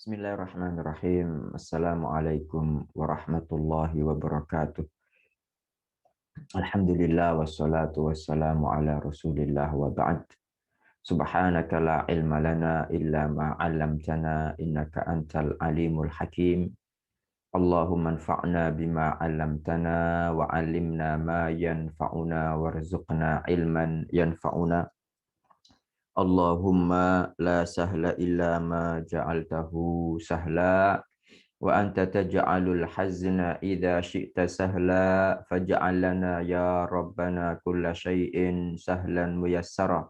Bismillahirrahmanirrahim. Assalamualaikum warahmatullahi wabarakatuh. Alhamdulillah wassalatu wassalamu ala Rasulillah wa ba'd. Subhanaka la ilma lana illa ma 'allamtana innaka antal alimul hakim. Allahumma anfa'na bima 'allamtana wa 'allimna ma yanfa'una warzuqna ilman yanfa'una. Allahumma la sahla illa ma ja'altahu sahla wa anta taj'alul hazna idza syi'ta sahla faj'al lana ya rabbana kulla syai'in sahlan muyassara.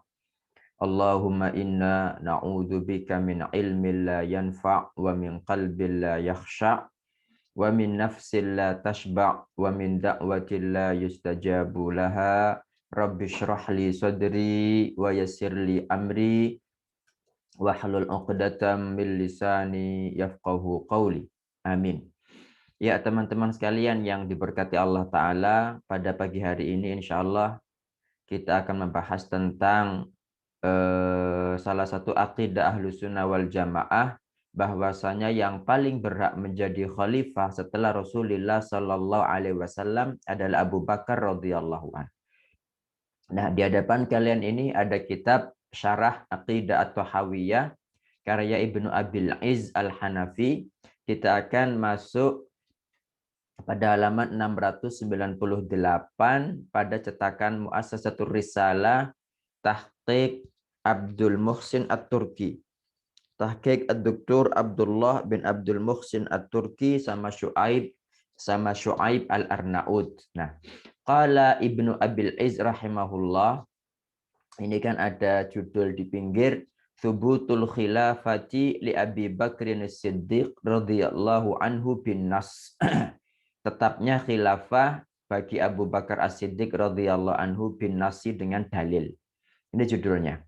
Allahumma inna na'udzubika min ilmin la yanfa' wa min qalbin la yakhsha' wa min nafsin la tashba' wa min da'watin la yustajabu laha. Rabbi shrah li sadri wa yassir li amri wahlul 'uqdatam min lisani yafqahu qawli. Amin. Ya, teman-teman sekalian yang diberkati Allah Ta'ala, pada pagi hari ini insya Allah kita akan membahas tentang salah satu akidah Ahlussunnah wal Jamaah, bahwasanya yang paling berhak menjadi khalifah setelah Rasulullah Sallallahu Alaihi Wasallam adalah Abu Bakar radhiyallahu anhu. Nah, di hadapan kalian ini ada kitab Syarah Aqidah At-Tahawiyah karya Ibnu Abil Izz Al-Hanafi. Kita akan masuk pada halaman 698 pada cetakan Muassasatur Risalah Tahqiq Abdul Muhsin At-Turki. Tahqiq Ad-Doktor Abdullah bin Abdul Muhsin At-Turki sama Syuaib Al-Arnaud. Nah, qala Ibnu Abil Izz rahimahullah. Ini kan ada judul di pinggir, Thubutul khilafati li Abi Bakrin As-Siddiq radhiyallahu anhu bin nas. Tetapnya khilafah bagi Abu Bakar As-Siddiq radhiyallahu anhu bin nasi dengan dalil. Ini judulnya.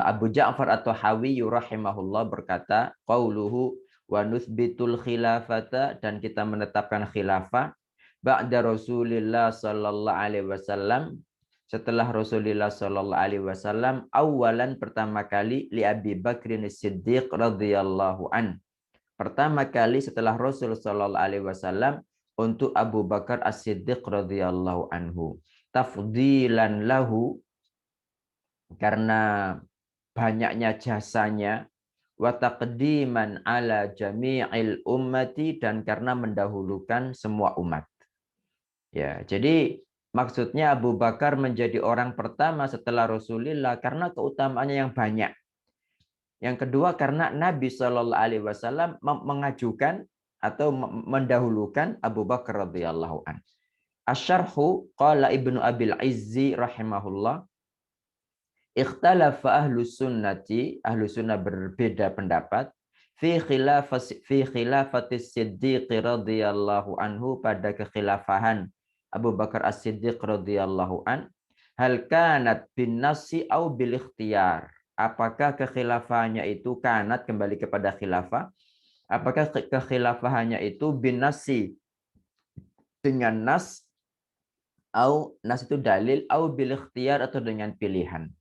Abu Ja'far At-Tahawi rahimahullah berkata, qauluhu wa nuthbitul khilafata, dan kita menetapkan khilafah ba'da Rasulillah sallallahu alaihi wasallam, setelah Rasulullah sallallahu alaihi wasallam, awalan pertama kali li Abi Bakrin As-Siddiq radhiyallahu an. Pertama kali setelah Rasul sallallahu alaihi wasallam untuk Abu Bakar As-Siddiq radhiyallahu anhu. Tafdilan lahu, karena banyaknya jasanya, wa taqdiman ala jami'il ummati, dan karena mendahulukan semua umat. Ya, jadi maksudnya Abu Bakar menjadi orang pertama setelah Rasulullah karena keutamaannya yang banyak. Yang kedua karena Nabi Shallallahu Alaihi Wasallam mengajukan atau mendahulukan Abu Bakar radhiyallahu an. Asyarhu qala Ibnu Abil Izzi rahimahullah. Ikhtalafa ahlus sunnati, ahlu sunnah berbeda pendapat fi khilafatis Siddiq radhiyallahu anhu, pada kekhilafahan Abu Bakar As-Siddiq radhiyallahu an, hal kanat bin nasi au bil ikhtiyar. Apakah kekhilafahannya itu kanat, kembali kepada khilafah, apakah kekhilafahannya itu bin nasi dengan nas, au nas itu dalil, au bil ikhtiyar atau dengan pilihan.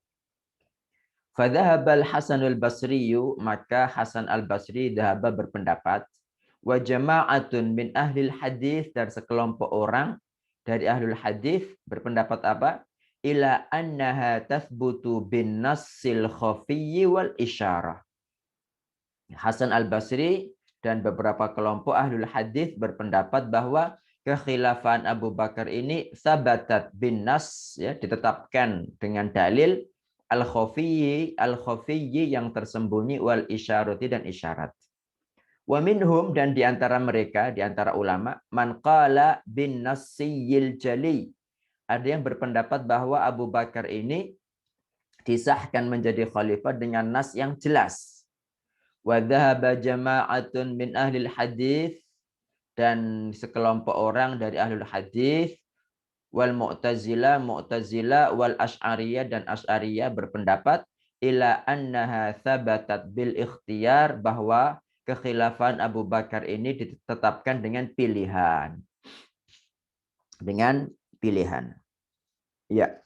Fadhahabal Hasanul Basriyu, maka Hasan Al-Basri dhahaba berpendapat, wa jama'atun min ahlil hadis, dan sekelompok orang dari ahlul hadis berpendapat apa? Ila annaha tathbutu bin nassil khafiyyi wal isyarah. Hasan Al-Basri dan beberapa kelompok ahlul hadis berpendapat bahwa kekhilafan Abu Bakar ini sabatat bin nas, ya, ditetapkan dengan dalil, al-khafiyyi yang tersembunyi, wal isyarati, dan isyarat. Wa minhum, dan di antara mereka, di antara ulama, man qala bin nassiyil jali. Ada yang berpendapat bahwa Abu Bakar ini disahkan menjadi khalifah dengan nas yang jelas. Wa dhahaba jama'atun min ahlil hadis, dan sekelompok orang dari ahlul hadis, wal mu'tazilah wal asy'ariyah, dan asy'ariyah berpendapat ila annaha thabatat bil ikhtiyar, bahwa kekhilafan Abu Bakar ini ditetapkan dengan pilihan. Dengan pilihan. Ya.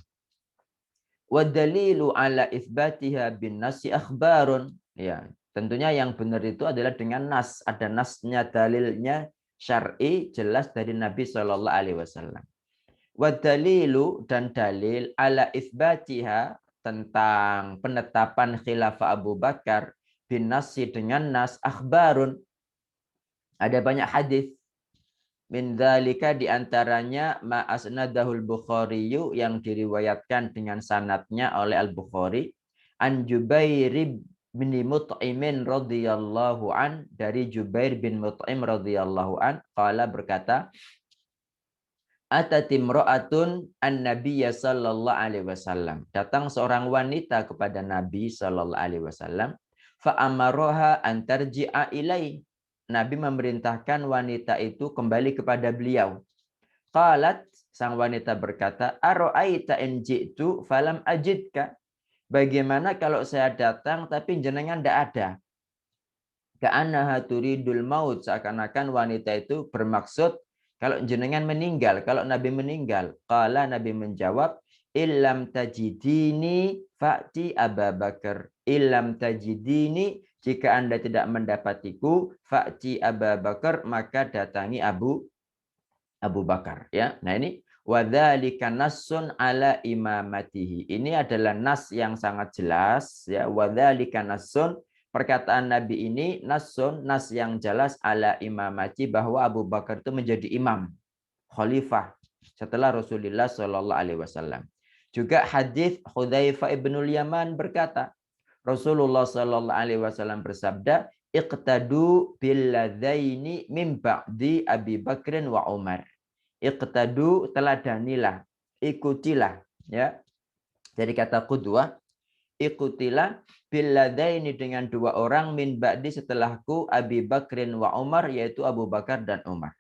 Wa dalilu ala itsbatiha bin nasi akhbarun. Ya. Tentunya yang benar itu adalah dengan nas, ada nasnya, dalilnya syar'i jelas dari Nabi Shallallahu Alaihi Wasallam. Wadalilu dan dalil ala isbatiha tentang penetapan khilafah Abu Bakar bin nasi dengan nas akhbarun. Ada banyak hadis. Min dzalika diantaranya ma asnadahul Bukhari yang diriwayatkan dengan sanadnya oleh Al-Bukhari an Jubair bin Mut'im radhiyallahu an, dari Jubair bin Mut'im radhiyallahu an qala berkata atatimra'atun an-nabiyya sallallahu alaihi wasallam, datang seorang wanita kepada Nabi sallallahu alaihi wasallam, fa amaraha an tarji'a ilai, Nabi memerintahkan wanita itu kembali kepada beliau. Qalat, sang wanita berkata, ara'aita in ji'tu falam ajidka, bagaimana kalau saya datang tapi jenengan tidak ada? Ka'annaha turidul maut, seakan-akan wanita itu bermaksud kalau jenengan meninggal, kalau Nabi meninggal. Qala, Nabi menjawab, illam tajidini fa'ti Abu Bakar. Illam tajidini, jika Anda tidak mendapatiku, fa'ti Abu Bakar, maka datangi Abu Bakar. Ya, nah ini wadzalika nassun ala imamatihi. Ini adalah nas yang sangat jelas. Ya, wadzalika nassun, perkataan Nabi ini nassun, nas yang jelas ala imamati, bahwa Abu Bakar itu menjadi imam, khalifah setelah Rasulullah Shallallahu Alaihi Wasallam. Juga hadis Hudzaifah ibnul Yaman berkata, Rasulullah Shallallahu Alaihi Wasallam bersabda, iqtadu billadzaini min ba'di Abi Bakrin wa Umar. Iqtadu, teladanilah, ikutilah, ya. Jadi kata qudwah, ikutilah billadaini, dengan dua orang, min ba'di, setelahku, Abi Bakrin wa Umar, yaitu Abu Bakar dan Umar.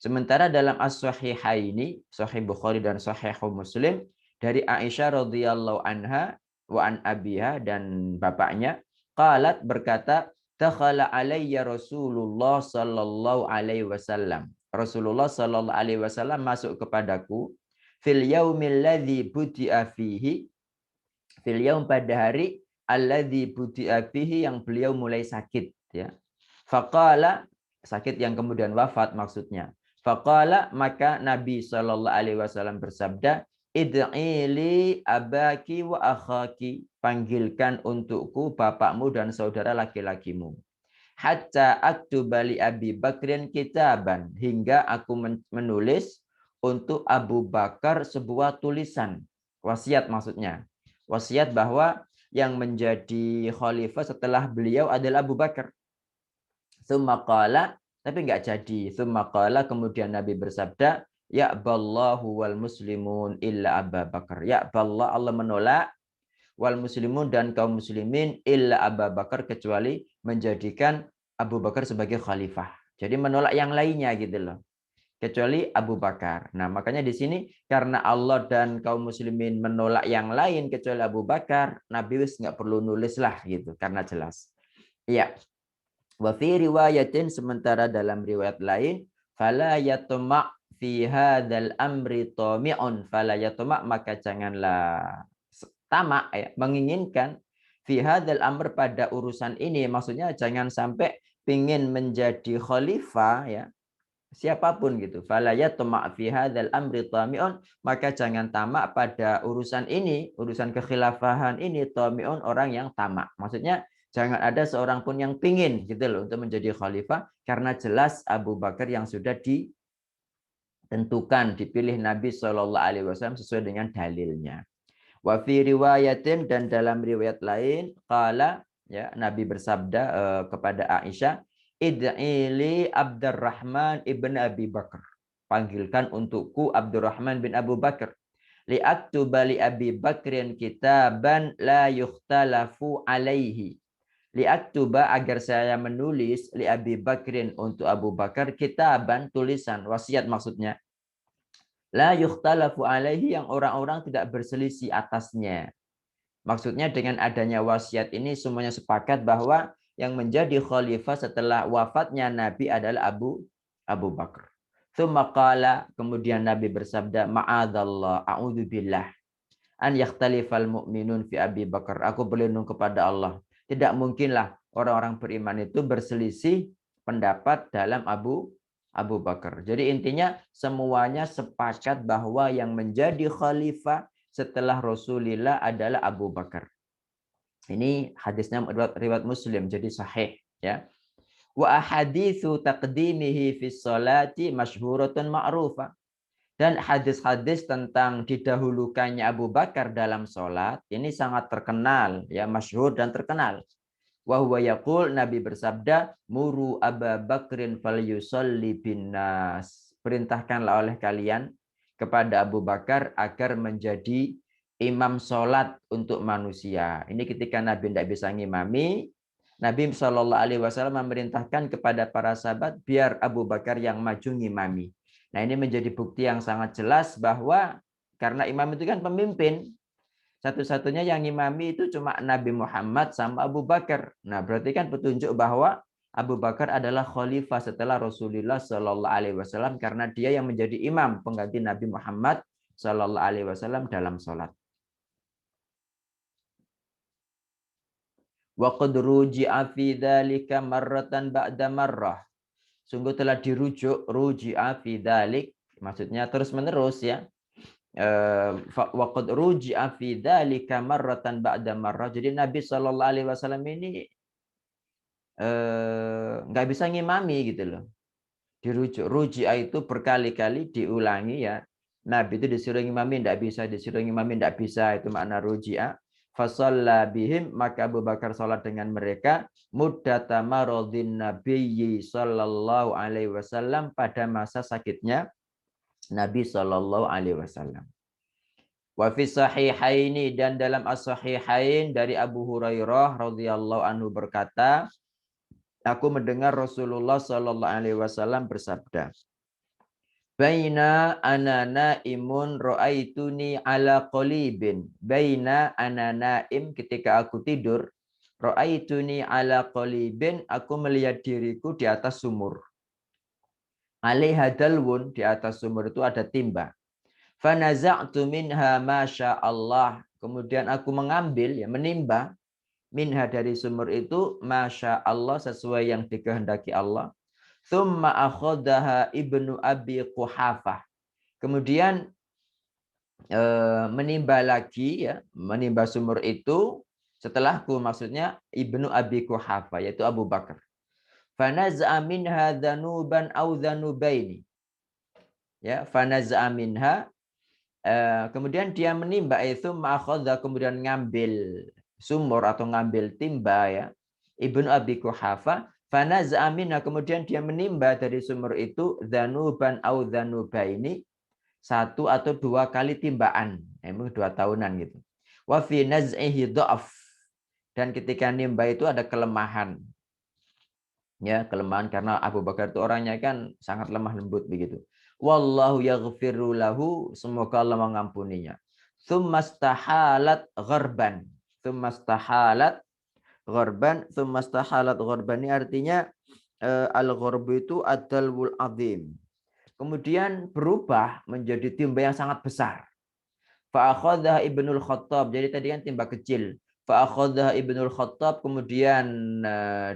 Sementara dalam as-sahihaini, Sahih Bukhari dan Sahih Muslim, dari Aisyah radhiyallahu anha wa an abiha, dan bapaknya, qalat, berkata, dakhala alayya Rasulullah sallallahu alaihi wasallam. Rasulullah sallallahu alaihi wasallam masuk kepadaku fil yaumil ladzi budi'a fihi, fil yaum, pada hari alladzi budi'a fihi, yang beliau mulai sakit, ya. Faqala, sakit yang kemudian wafat maksudnya. Faqala, maka Nabi sallallahu alaihi wasallam bersabda, id'ili abaki wa akhaki, panggilkan untukku bapakmu dan saudara laki-lakimu. Hatta aktuba li Abi Bakrin kitaban, hingga aku menulis untuk Abu Bakar sebuah tulisan, wasiat maksudnya. Wasiat bahwa yang menjadi khalifah setelah beliau adalah Abu Bakar. Tsumma qala, tapi enggak jadi. Tsumma qala, kemudian Nabi bersabda, ya'ballahu wal muslimun illa Abu Bakar. Ya'ballah, Allah menolak, wal muslimun, dan kaum muslimin, illa Abu Bakar, kecuali menjadikan Abu Bakar sebagai khalifah. Jadi menolak yang lainnya gitu loh. Kecuali Abu Bakar. Nah, makanya di sini karena Allah dan kaum muslimin menolak yang lain kecuali Abu Bakar, Nabi wis nggak perlu nulis lah gitu, karena jelas. Iya. Wa fi riwayatin, sementara dalam riwayat lain, fala yatma' fi hadzal amri tami'un, fala yatma', maka janganlah tamak, ya, menginginkan, fi hadzal amr, pada urusan ini, maksudnya jangan sampai pingin menjadi khalifah, ya, siapapun gitu. Fala yatma' fi hadzal amri tami'un, maka jangan tamak pada urusan ini, urusan kekhilafahan ini, tami'un, orang yang tamak. Maksudnya jangan ada seorang pun yang pingin gitu loh untuk menjadi khalifah, karena jelas Abu Bakar yang sudah ditentukan, dipilih Nabi Shallallahu alaihi wasallam sesuai dengan dalilnya. Wa fi riwayatin, dan dalam riwayat lain, qala, ya, Nabi bersabda kepada Aisyah, id'ili Abdurrahman ibn Abi Bakar, panggilkan untukku Abdurrahman bin Abu Bakar, li'aktuba li Abi Bakrin kitaban la yukhtalafu alaihi, li'aktuba, agar saya menulis, li Abi Bakrin, untuk Abu Bakar, kitaban, tulisan, wasiat maksudnya, la yukhtalafu alaihi, yang orang-orang tidak berselisih atasnya. Maksudnya dengan adanya wasiat ini semuanya sepakat bahwa yang menjadi khalifah setelah wafatnya Nabi adalah Abu Bakar. Tsumma qala, kemudian Nabi bersabda, ma'adzallah, a'udzubillah, an yakhtalifal mu'minun fi Abi Bakar. Aku berlindung kepada Allah, tidak mungkinlah orang-orang beriman itu berselisih pendapat dalam Abu Bakar. Jadi intinya semuanya sepakat bahwa yang menjadi khalifah setelah Rasulullah adalah Abu Bakar. Ini hadisnya riwayat Muslim, jadi sahih ya. Wa ahaditsu taqdimihi fi sholati masyhuratun ma'rufah. Dan hadis-hadis tentang didahulukannya Abu Bakar dalam sholat ini sangat terkenal, ya, masyhur dan terkenal. Wa huwa yaqul, Nabi bersabda, muru Aba Bakrin falyusalli binnas. Perintahkanlah oleh kalian kepada Abu Bakar agar menjadi imam sholat untuk manusia. Ini ketika Nabi tidak bisa ngimami, Nabi SAW memerintahkan kepada para sahabat biar Abu Bakar yang maju ngimami. Nah, ini menjadi bukti yang sangat jelas bahwa karena imam itu kan pemimpin, satu-satunya yang ngimami itu cuma Nabi Muhammad sama Abu Bakar. Nah, berarti kan petunjuk bahwa Abu Bakar adalah khalifah setelah Rasulullah SAW karena dia yang menjadi imam pengganti Nabi Muhammad SAW dalam sholat. Wa qad ruji'a fi dzalika marratan ba'da marrah. Sungguh telah dirujuk ruji'a fi dzalik, maksudnya terus-menerus ya. Wa qad ruji'a fi dzalika marratan ba'da marrah. Jadi Nabi SAW ini nggak bisa ngimami gitu loh. Dirujuk. Ruji'a itu berkali-kali diulangi ya. Nabi itu disuruh ngimami tidak bisa, disuruh ngimami tidak bisa, itu makna ruji'a. Fasalla bihim, maka Abu Bakar salat dengan mereka muddata maradhin nabiyyi sallallahu alaihi wasallam, pada masa sakitnya Nabi sallallahu alaihi wasallam. Wa fi sahihaini, dan dalam as-sahihain dari Abu Hurairah radhiyallahu anhu berkata, aku mendengar Rasulullah sallallahu alaihi wasallam bersabda, baina ana naimun ra'aituni ala qalibin. Baina ana naim, ketika aku tidur, ra'aituni ala qalibin, aku melihat diriku di atas sumur. Alaiha dalwun, di atas sumur itu ada timba. Fanaza'tu minha masya Allah. Kemudian aku mengambil, ya, menimba minha, dari sumur itu, masya Allah, sesuai yang dikehendaki Allah. Thumma akhadaha ibnu Abi Quhafah. Kemudian menimba lagi, ya, menimba sumur itu setelahku, maksudnya ibnu Abi Quhafah, yaitu Abu Bakar. Fanaz'a minha dhanuban aw dhanubaini. Ya, fanaz'a minha, kemudian dia menimba itu, ma'akhadha, kemudian ngambil sumur atau ngambil timba, ya, ibnu Abi Quhafah. Fanaz'a minha, kemudian dia menimba dari sumur itu, dhanuban aw dhanubaini, satu atau dua kali timbaan, emang 2 tahunan gitu. Wa fi naz'ihi dha'af, dan ketika nimba itu ada kelemahan. Ya, kelemahan karena Abu Bakar itu orangnya kan sangat lemah lembut begitu. Wallahu yaghfiru lahu, semoga Allah mengampuninya. Tsummastahalat gharban. Tsummastahalat gharban, tsummastahalat gharban ini artinya al-gharbu itu adalwul azim. Kemudian berubah menjadi timba yang sangat besar. Fa'akhadha Ibnul Khattab. Jadi tadi kan timba kecil. Fa'akhadha Ibnul Khattab, kemudian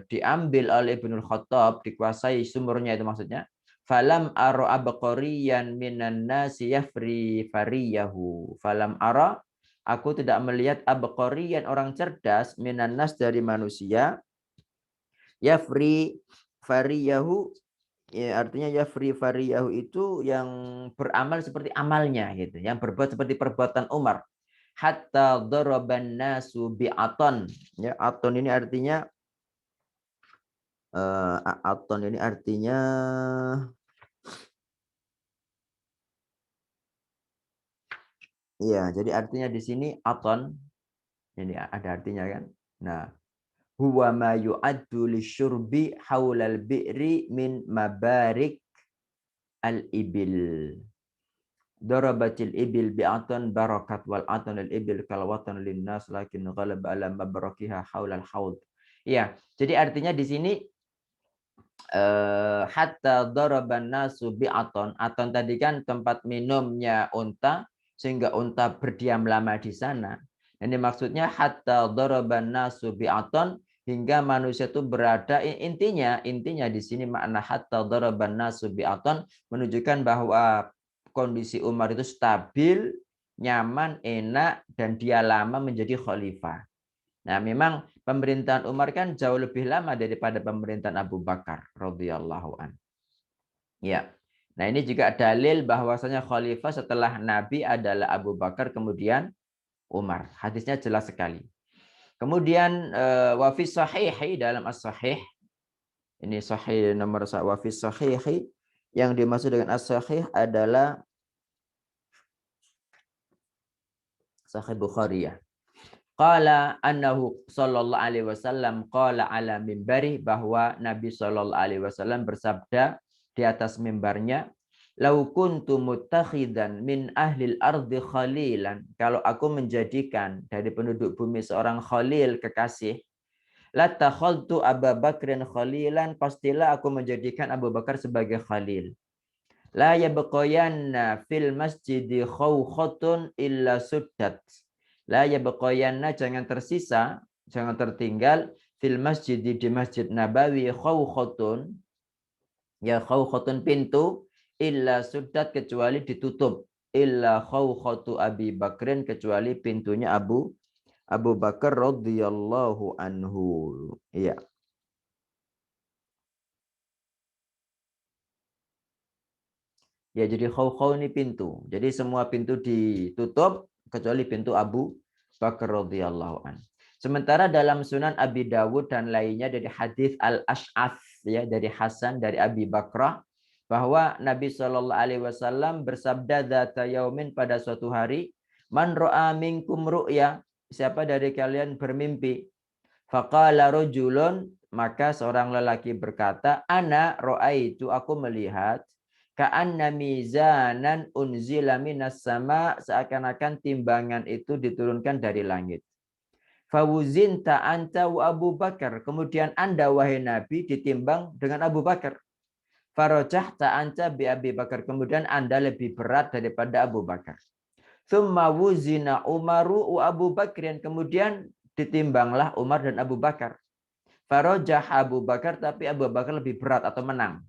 diambil oleh Ibnul Khattab, dikuasai sumurnya itu maksudnya. Falam ara abqariyan minan nasi yafri fariyahu. Falam ara, aku tidak melihat abqariyan, orang cerdas, minan nas, dari manusia, yafri fariyahu, ya, artinya yafri fariyahu itu yang beramal seperti amalnya gitu, yang berbuat seperti perbuatan Umar. Hatta daraban nasu bi'aton. Ya, aton ini artinya aton ini artinya ya, jadi artinya di sini aton ini ada artinya kan. Nah, huwa ma yu'addu lisyurbi haulal bi'ri min mabarik al-ibil. Darabatil ibil bi'atan barakat wal atanil ibil kalwatan linnas lakin ghalab ala mabarakiha haulal haud. Ya, jadi artinya di sini hatta daraban nasu bi'aton. Aton tadi kan tempat minumnya unta, sehingga unta berdiam lama di sana. Ini maksudnya hatta daraban nasu bi'aton, hingga manusia itu berada, intinya di sini makna hatta daraban nasu bi'atan menunjukkan bahwa kondisi Umar itu stabil, nyaman, enak, dan dia lama menjadi khalifah. Nah, memang pemerintahan Umar kan jauh lebih lama daripada pemerintahan Abu Bakar radhiyallahu an. Ya. Nah, ini juga dalil bahwasanya khalifah setelah Nabi adalah Abu Bakar kemudian Umar. Hadisnya jelas sekali. Kemudian wa fi sahihi dalam as-sahih, ini sahih nomor wa fi sahihi, yang dimaksud dengan as-sahih adalah Sahih Bukhari ya. Qala annahu sallallahu alaihi wasallam qala ala mimbari, bahwa Nabi sallallahu alaihi wasallam bersabda di atas mimbarnya, lau kuntu muttakhidan min ahlil ardi khalilan, kalau aku menjadikan dari penduduk bumi seorang khalil, kekasih, la takhaltu Abu Bakrin khalilan, pastilah aku menjadikan Abu Bakar sebagai khalil. La yabqayanna fil masjidi khawkhatun illa suddat. La yabqayanna, jangan tersisa, jangan tertinggal, fil masjidi, di Masjid Nabawi, khawkhatun, ya khawkhatun pintu, illa suddat, kecuali ditutup, illa khawkhatu Abi Bakrin, kecuali pintunya Abu Bakar radhiyallahu anhu. Iya. Ya, jadi khaw ini pintu. Jadi semua pintu ditutup kecuali pintu Abu Bakar radhiyallahu an. Sementara dalam Sunan Abi Dawud dan lainnya dari hadis Al-Ash'ath, ya, dari Hasan dari Abi Bakrah, bahwa Nabi Shallallahu alaihi wasallam bersabda dzata yaumin, pada suatu hari, man ra'a minkum ru'ya, siapa dari kalian bermimpi, faqala rajulun, maka seorang lelaki berkata, ana ra'aitu, aku melihat, ka'anna mizanan unzila minas sama, seakan-akan timbangan itu diturunkan dari langit. Fawuzinta anta wa Abu Bakar, kemudian Anda wahai Nabi ditimbang dengan Abu Bakar. Farajahta anta bi Abi Bakar, kemudian Anda lebih berat daripada Abu Bakar. Tsumma wuzina Umaru wa Abu Bakrin, kemudian ditimbanglah Umar dan Abu Bakar. Farajah Abu Bakar, tapi Abu Bakar lebih berat atau menang.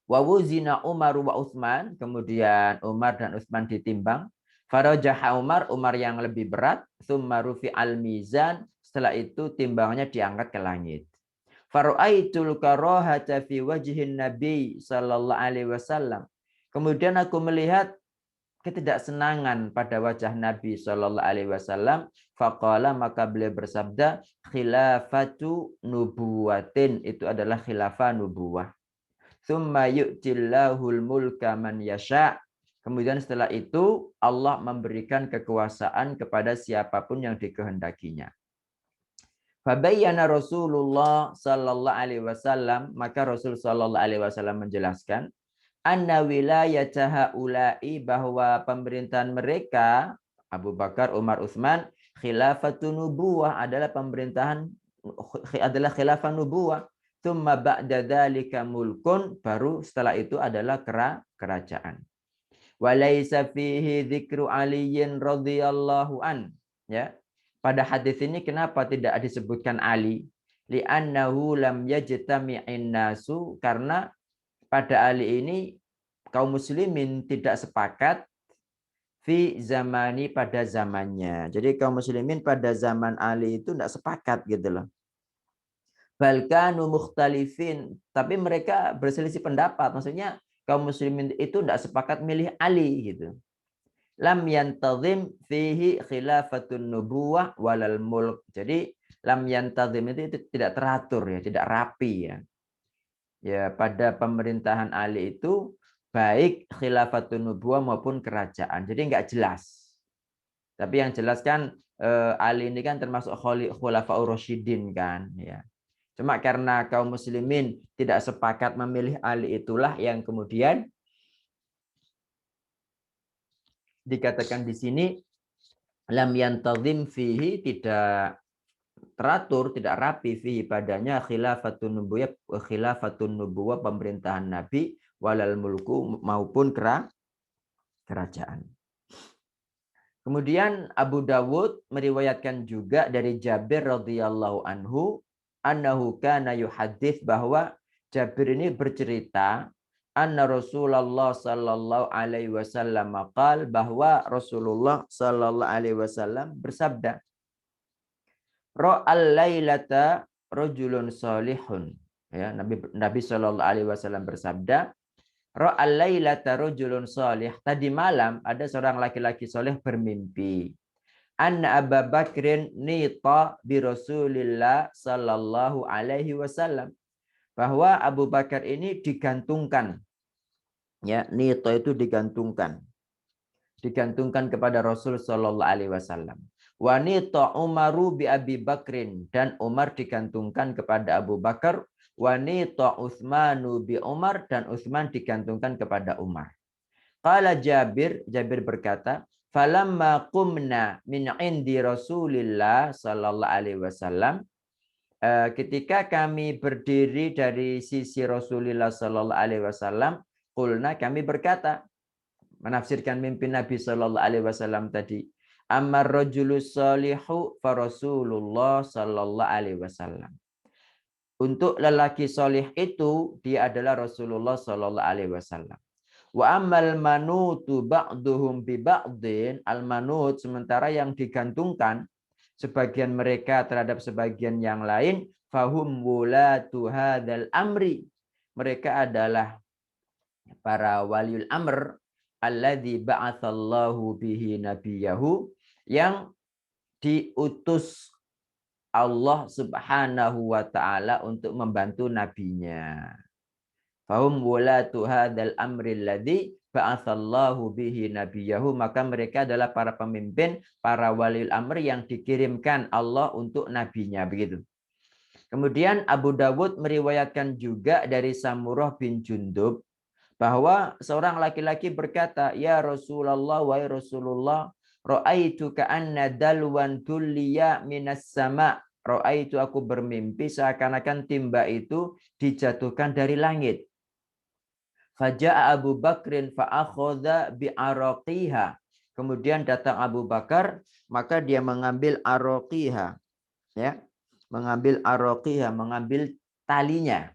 Wa wuzina Umar wa Utsman, kemudian Umar dan Utsman ditimbang. Farajaha Umar yang lebih berat. Tsumma rufi al-mizan, setelah itu timbangnya diangkat ke langit. Faru'aitul karahata fi wajhin Nabi sallallahu alaihi wasallam. Kemudian aku melihat ketidaksenangan pada wajah Nabi sallallahu alaihi wasallam. Faqala, maka beliau bersabda, khilafatu nubuwatin, itu adalah khilafah nubuwah. Tsumma yu'tillahul mulka man yasha. Kemudian setelah itu Allah memberikan kekuasaan kepada siapapun yang dikehendakinya. Fabayyana Rasulullah sallallahu alaihi wasallam, maka Rasul sallallahu alaihi wasallam menjelaskan, anna wilayataha ulai, bahwa pemerintahan mereka Abu Bakar, Umar, Utsman, khilafatun nubuwah, adalah pemerintahan, adalah khilafah nubuwah. Tsumma ba'da dzalika mulkun, baru setelah itu adalah kerajaan. Walaysa fihi dzikru Aliyin radhiyallahu an, ya. Pada hadis ini kenapa tidak disebutkan Ali? Li'annahu lam yajtami'in nasu, karena pada Ali ini kaum muslimin tidak sepakat fi zamani, pada zamannya. Jadi kaum muslimin pada zaman Ali itu tidak sepakat gitu loh. Balkanu mukhtalifin, tapi mereka berselisih pendapat. Maksudnya kaum muslimin itu tidak sepakat milih Ali gitu. Lam yantazim fihi khilafatun nubuwah walal mulk. Jadi lam yantazim itu tidak teratur, ya, tidak rapi, ya. Ya, pada pemerintahan Ali itu baik khilafatun nubuwah maupun kerajaan. Jadi enggak jelas. Tapi yang jelas kan Ali ini kan termasuk khulafaur rasyidin kan, ya. Cuma karena kaum muslimin tidak sepakat memilih Ali, itulah yang kemudian dikatakan di sini lam yantazim fihi, tidak teratur, tidak rapi, fihi padanya khilafatun nubuwah pemerintahan Nabi, walal mulku maupun kerajaan. Kemudian Abu Dawud meriwayatkan juga dari Jabir radhiyallahu anhu annahu kana yuhadits bahwa Jabir ini bercerita anna Rasulullah sallallahu alaihi wasallam qala bahwa Rasulullah sallallahu alaihi wasallam bersabda ra'al lailata rajulun salihun ya Nabi sallallahu alaihi wasallam bersabda ra'al lailata rajulun salih tadi malam ada seorang laki-laki soleh bermimpi anna Abu Bakrin nita bi Rasulillah sallallahu alaihi wasallam bahwa Abu Bakar ini digantungkan ya nita itu digantungkan kepada Rasul sallallahu alaihi wasallam wa nita Umaru bi Abi Bakrin dan Umar digantungkan kepada Abu Bakar wa nita Utsmanu bi Umar dan Utsman digantungkan kepada Umar. Qala Jabir berkata falamma qumna min indi Rasulillah sallallahu alaihi wasallam ketika kami berdiri dari sisi Rasulullah sallallahu alaihi wasallam qulna kami berkata menafsirkan mimpi Nabi sallallahu alaihi wasallam tadi amar rajulus salihu fa Rasulullah sallallahu alaihi wasallam untuk lelaki solih itu dia adalah Rasulullah sallallahu alaihi wasallam. Wa ammal manutu ba'duhum bi ba'din al-manut sementara yang digantungkan sebagian mereka terhadap sebagian yang lain fahum wulatu hadzal amri mereka adalah para waliul amr alladzi ba'atsallahu bihi nabiyahu yang diutus Allah Subhanahu wa taala untuk membantu nabinya. Fahum wulatu hadzal amri alladzi ba'atsallahu bihi nabiyahu maka mereka adalah para pemimpin, para waliul amr yang dikirimkan Allah untuk nabinya begitu. Kemudian Abu Dawud meriwayatkan juga dari Samurah bin Jundub bahwa seorang laki-laki berkata, "Ya Rasulullah wa Rasulullah, ra'aitu ka'anna dalwan tulliya minas sama." Ra'aitu aku bermimpi seakan-akan timba itu dijatuhkan dari langit. Faja'a Abu Bakrin fa'akhadha bi'araqiha. Kemudian datang Abu Bakar, maka dia mengambil araqiha, ya. Mengambil araqiha, mengambil talinya.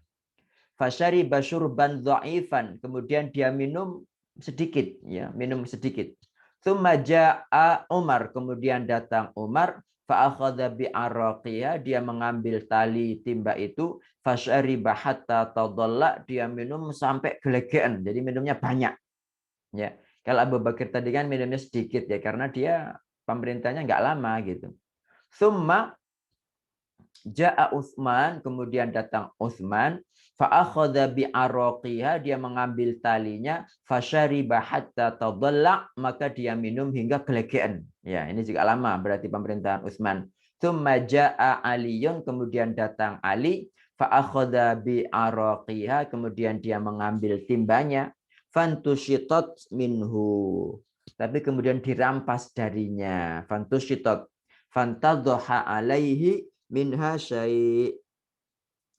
Fasyariba syurban dha'ifan. Kemudian dia minum sedikit, ya, minum sedikit. Tsumma ja'a Umar, kemudian datang Umar, fa'akhadha bi'araqiha, dia mengambil tali timba itu, fasyariba hatta tadalla, dia minum sampai gelegean. Jadi minumnya banyak. Ya. Kalau Abu Bakar tadi kan minumnya sedikit ya karena dia pemerintahnya enggak lama gitu. Tsumma ja'a Utsman, kemudian datang Utsman, fa'akhadha bi'araqiha, dia mengambil talinya, fasyariba hatta tadalla, maka dia minum hingga gelegean. Ya, ini juga lama berarti pemerintahan Utsman. Tsumma ja'a Aliyun, kemudian datang Ali, fa'akhadha bi'araqiha, kemudian dia mengambil timbanya, fantushitat minhu. Tapi kemudian dirampas darinya, fantushitat. Fantadhaha alaihi minha syai'.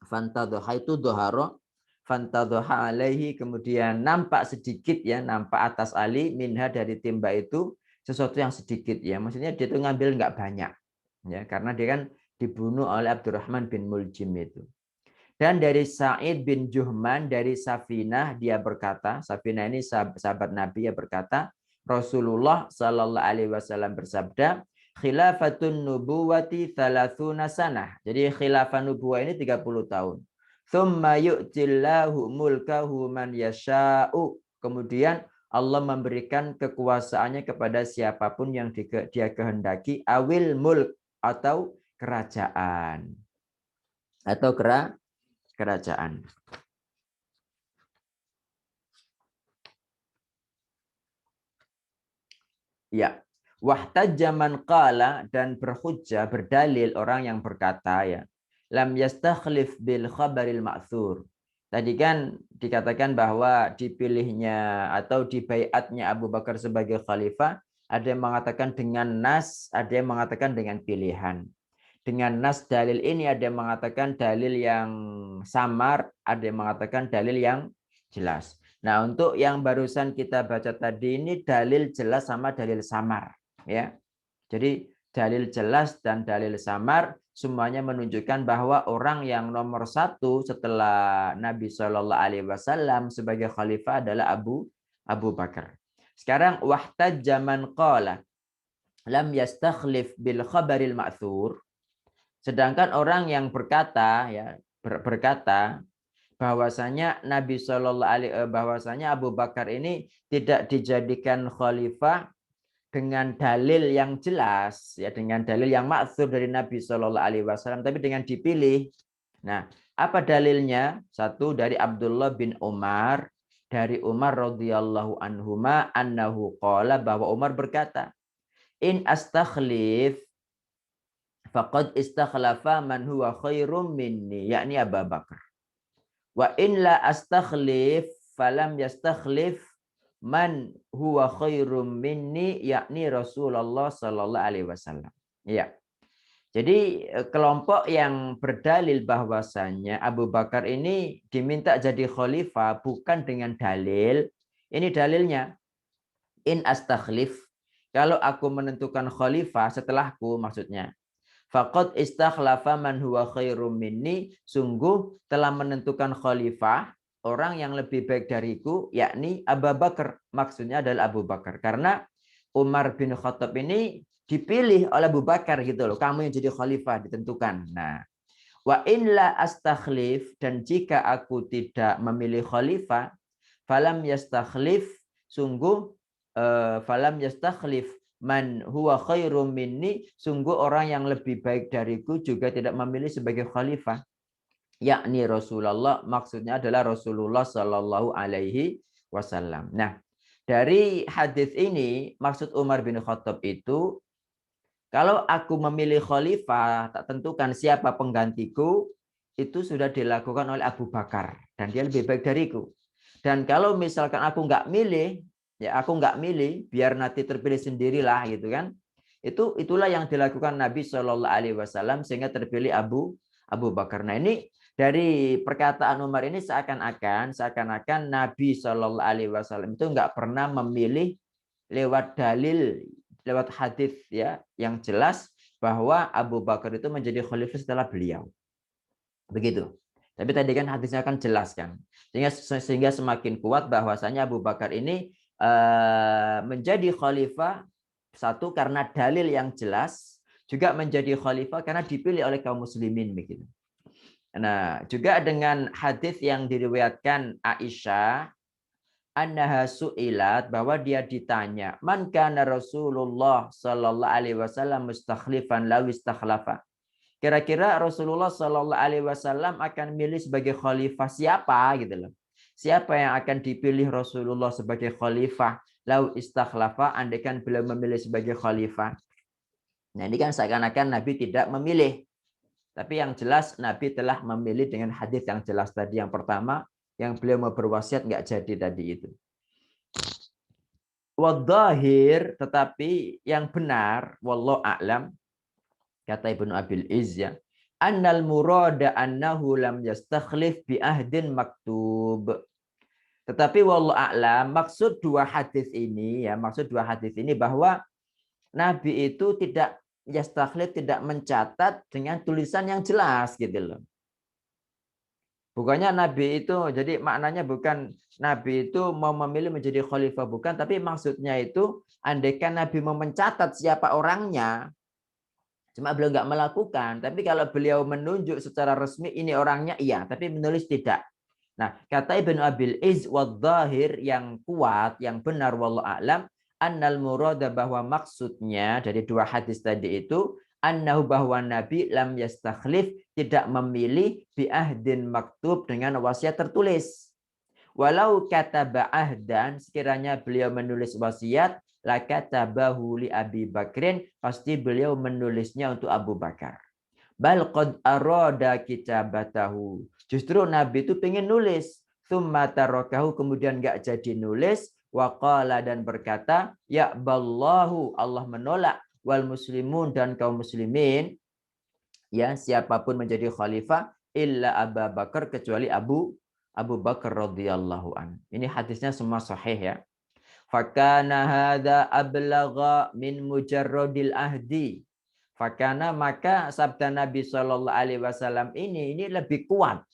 Fantadhaha itu doharo. Fantadhaha alaihi, kemudian nampak sedikit ya, nampak atas Ali minha dari timba itu sesuatu yang sedikit ya. Maksudnya dia itu ngambil enggak banyak. Ya, karena dia kan dibunuh oleh Abdurrahman bin Muljim itu. Dan dari Sa'id bin Juhman dari Safinah dia berkata, Safinah ini sahabat Nabi ya berkata, Rasulullah sallallahu alaihi wasallam bersabda, khilafatun nubuwati 30 sanah. Jadi khilafah nubuwah ini 30 tahun. Tsumma yu'tillahu mulkahu man yasha'u. Kemudian Allah memberikan kekuasaannya kepada siapapun yang dia kehendaki, awil mulk atau kerajaan. Atau kerajaan. Ya. Wahtajja man qala, dan berhujjah berdalil orang yang berkata ya lam yastakhlif bil khabaril ma'thur. Tadi kan dikatakan bahwa dipilihnya atau dibaiatnya Abu Bakar sebagai khalifah, ada yang mengatakan dengan nas, ada yang mengatakan dengan pilihan. Dengan nas dalil ini ada yang mengatakan dalil yang samar, ada yang mengatakan dalil yang jelas. Nah, untuk yang barusan kita baca tadi ini dalil jelas sama dalil samar. ya. Jadi dalil jelas dan dalil samar semuanya menunjukkan bahwa orang yang nomor satu setelah Nabi Shallallahu Alaihi Wasallam sebagai khalifah adalah Abu Bakar. Sekarang wahtajja man qala lam yastakhlif bil khabaril ma'thur. Sedangkan orang yang berkata berkata bahwasanya Nabi Shallallahu Alaihi bahwasanya Abu Bakar ini tidak dijadikan khalifah dengan dalil yang jelas, ya, dengan dalil yang maksud dari Nabi Shallallahu Alaihi Wasallam, tapi dengan dipilih. Nah, apa dalilnya? Satu dari Abdullah bin Umar, dari Umar radhiyallahu anhuma annahu qala, bahwa Umar berkata, in astakhlif faqad istakhlafa man huwa khairum minni, yakni Abu Bakar. Wa in la astakhlif falam yastakhlif man huwa khairum minni, yakni Rasulullah sallallahu alaihi wasallam. Ya. Jadi kelompok yang berdalil bahwasanya Abu Bakar ini diminta jadi khalifah bukan dengan dalil. Ini dalilnya. In astakhlif, kalau aku menentukan khalifah setelahku, maksudnya. Faqad istakhlafa man huwa khairum minni, sungguh telah menentukan khalifah orang yang lebih baik dariku, yakni Abu Bakar. Maksudnya adalah Abu Bakar. Karena Umar bin Khattab ini dipilih oleh Abu Bakar gitu loh. Kamu yang jadi khalifah ditentukan. Nah, wa in la astakhlif, dan jika aku tidak memilih khalifah, falam yastakhlif, sungguh falam yastakhlif man huwa khairum minni, sungguh orang yang lebih baik dariku juga tidak memilih sebagai khalifah, yakni Rasulullah, maksudnya adalah Rasulullah Shallallahu Alaihi Wasallam. Nah, dari hadis ini maksud Umar bin Khattab itu, kalau aku memilih khalifah, tak tentukan siapa penggantiku, itu sudah dilakukan oleh Abu Bakar dan dia lebih baik dariku. Dan kalau misalkan aku nggak milih, ya aku nggak milih, biar nanti terpilih sendirilah gitu kan. Itulah yang dilakukan Nabi Shallallahu Alaihi Wasallam sehingga terpilih Abu Bakar. Nah, ini dari perkataan Umar ini seakan-akan Nabi Shallallahu Alaihi Wasallam itu nggak pernah memilih lewat dalil, lewat hadis ya yang jelas bahwa Abu Bakar itu menjadi khalifah setelah beliau. Begitu. Tapi tadi kan hadisnya kan jelas kan. Sehingga semakin kuat bahwasanya Abu Bakar ini menjadi khalifah, satu karena dalil yang jelas, juga menjadi khalifah karena dipilih oleh kaum muslimin begitu. Nah, juga dengan hadis yang diriwayatkan Aisyah annaha su'ilat, bahwa dia ditanya, man kana Rasulullah sallallahu alaihi wasallam mustakhlifan law istakhlafa. Kira-kira Rasulullah sallallahu alaihi wasallam akan milih sebagai khalifah siapa gitu loh. Siapa yang akan dipilih Rasulullah sebagai khalifah law istakhlafa, andaikan beliau memilih sebagai khalifah. Nah, ini kan seakan-akan Nabi tidak memilih. Tapi yang jelas Nabi telah memilih dengan hadis yang jelas tadi yang pertama, yang beliau mau berwasiat nggak jadi tadi itu. Wadhahir, tetapi yang benar, wallahu a'lam, kata Ibnu Abil Izz ya, annal murada annahu lam yastakhlif bi ahdin maktub. Tetapi wallahu a'lam, maksud dua hadis ini bahwa Nabi itu tidak yastakhlif, tidak mencatat dengan tulisan yang jelas gitu loh. Bukannya Nabi itu, jadi maknanya bukan Nabi itu mau memilih menjadi khalifah, bukan. Tapi maksudnya itu, andaikan Nabi mau mencatat siapa orangnya, cuma beliau nggak melakukan. Tapi kalau beliau menunjuk secara resmi, ini orangnya, iya. Tapi menulis tidak. Nah, kata Ibnu Abil Izz, wadhahir, yang kuat, yang benar, wallahu a'lam, annal murada, bahwa maksudnya dari dua hadis tadi itu, annahu, bahwa Nabi lam yastakhlif, tidak memilih bi ahdin maktub, dengan wasiat tertulis. Walau kataba ahdan, sekiranya beliau menulis wasiat, la katabahu li Abi Bakrin, pasti beliau menulisnya untuk Abu Bakar. Bal qad arada kitabatahu, justru Nabi itu pengen nulis, tsumma tarakahu, kemudian enggak jadi nulis, waqala, dan berkata, ya ballahu, Allah menolak, wal muslimun, dan kaum muslimin, ya siapapun menjadi khalifah, illa Abu Bakar, kecuali Abu Bakar radhiyallahu an. Ini hadisnya semua sahih ya. Fakana hadza ablagha min mujarradil ahdi. Fakana maka sabda Nabi Shallallahu Alaihi Wasallam ini lebih kuat,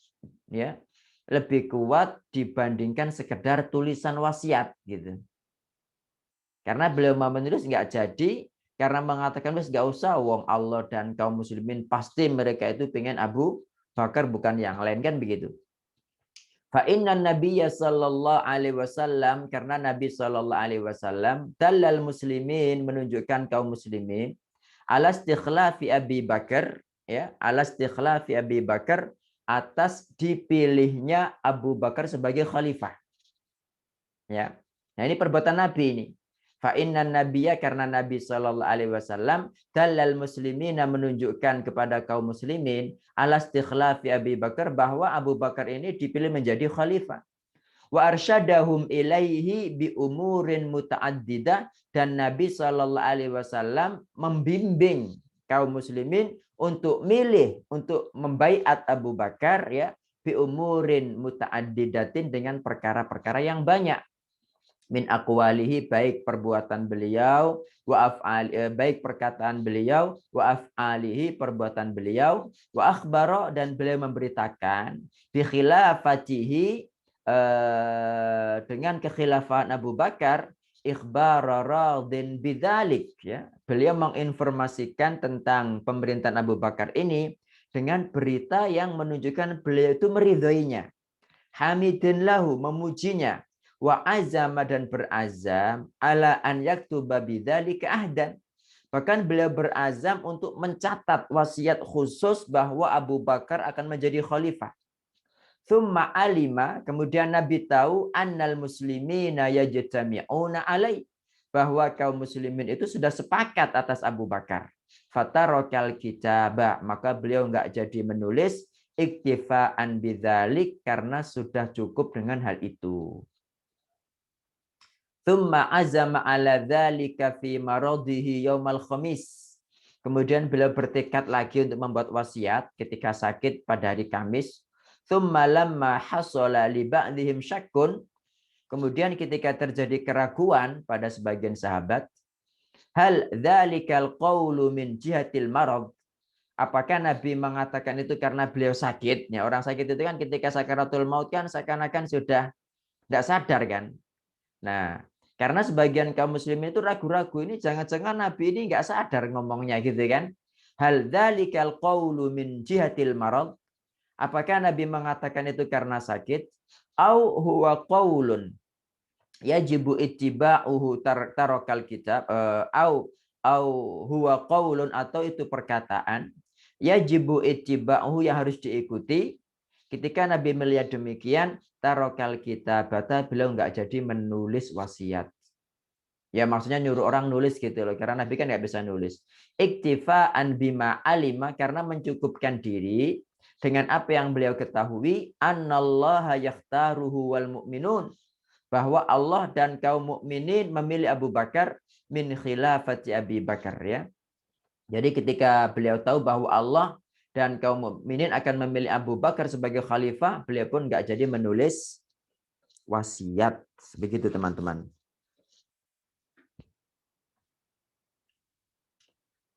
ya, lebih kuat dibandingkan sekedar tulisan wasiat gitu. Karena beliau mau menulis nggak jadi, karena mengatakan wis nggak usah, wong Allah dan kaum muslimin pasti mereka itu pengen Abu Bakar bukan yang lain kan begitu. Fa inna nabiyya sallallahu alaihi wasallam, karena Nabi sallallahu alaihi wasallam dalal muslimin menunjukkan kaum muslimin ala istikhlafi Abi Bakar, ya, ala istikhlafi Abi Bakar atas dipilihnya Abu Bakar sebagai khalifah. Ya. Nah, ini perbuatan Nabi ini. Fa inna nabiyya, karena Nabi sallallahu alaihi wasallam dalal muslimina menunjukkan kepada kaum muslimin ala istikhlafi Abi Bakar bahwa Abu Bakar ini dipilih menjadi khalifah. Wa arsyadahum ilaihi bi umurin mutaaddidah, dan Nabi sallallahu alaihi wasallam membimbing kaum muslimin untuk milih, untuk membaiat Abu Bakar, ya, bi umurin mutaaddidatin dengan perkara-perkara yang banyak. Min aqwalihi, baik perbuatan beliau, wa af'ali, baik perkataan beliau, wa af'alihi, perbuatan beliau, wa akhbara, dan beliau memberitakan bi khilafatihi, dengan kekhilafahan Abu Bakar, ikhbara radin bidzalik, ya. Beliau menginformasikan tentang pemerintahan Abu Bakar ini dengan berita yang menunjukkan beliau itu meridhoinya. Hamidin lahu, memujinya. Wa azama, dan berazam ala an yaktuba bidzalika ahdan. Bahkan beliau berazam untuk mencatat wasiat khusus bahwa Abu Bakar akan menjadi khalifah. Tsumma alima, kemudian Nabi tahu annal muslimina yajtami'una alai, bahwa kaum muslimin itu sudah sepakat atas Abu Bakar. Fatarokal kitaba, maka beliau enggak jadi menulis, iktifaan bidzalik, karena sudah cukup dengan hal itu. Tsumma azama ala dzalika fi maradihi yaumal khamis. Kemudian beliau bertekad lagi untuk membuat wasiat ketika sakit pada hari Kamis. Tsumma lamma hasala li ba'dihim syakkun. Kemudian ketika terjadi keraguan pada sebagian sahabat, hal dzalikal qaulu min jihatil marad. Apakah Nabi mengatakan itu karena beliau sakit? Ya, orang sakit itu kan ketika sakaratul maut kan seakan-akan sudah tidak sadar kan. Nah, karena sebagian kaum muslimin itu ragu-ragu, ini jangan-jangan Nabi ini nggak sadar ngomongnya gitu kan. Hal dzalikal qaulu min jihatil marad. Apakah Nabi mengatakan itu karena sakit? Au huwa qaulun yajibu ittiba'uhu tarakal kitab, au huwa qaulun, atau itu perkataan yajibu ittiba'uhu, yang harus diikuti. Ketika Nabi melihat demikian, tarakal kitab, beliau enggak jadi menulis wasiat. Ya, maksudnya nyuruh orang nulis gitu loh, karena Nabi kan nggak bisa nulis. Iktifaan bima alima, karena mencukupkan diri dengan apa yang beliau ketahui, annallaha yakhtaruhu wal mu'minun, bahwa Allah dan kaum mukminin memilih Abu Bakar min khilafati Abi Bakar, ya. Jadi ketika beliau tahu bahwa Allah dan kaum mukminin akan memilih Abu Bakar sebagai khalifah, beliau pun nggak jadi menulis wasiat. Begitu teman-teman.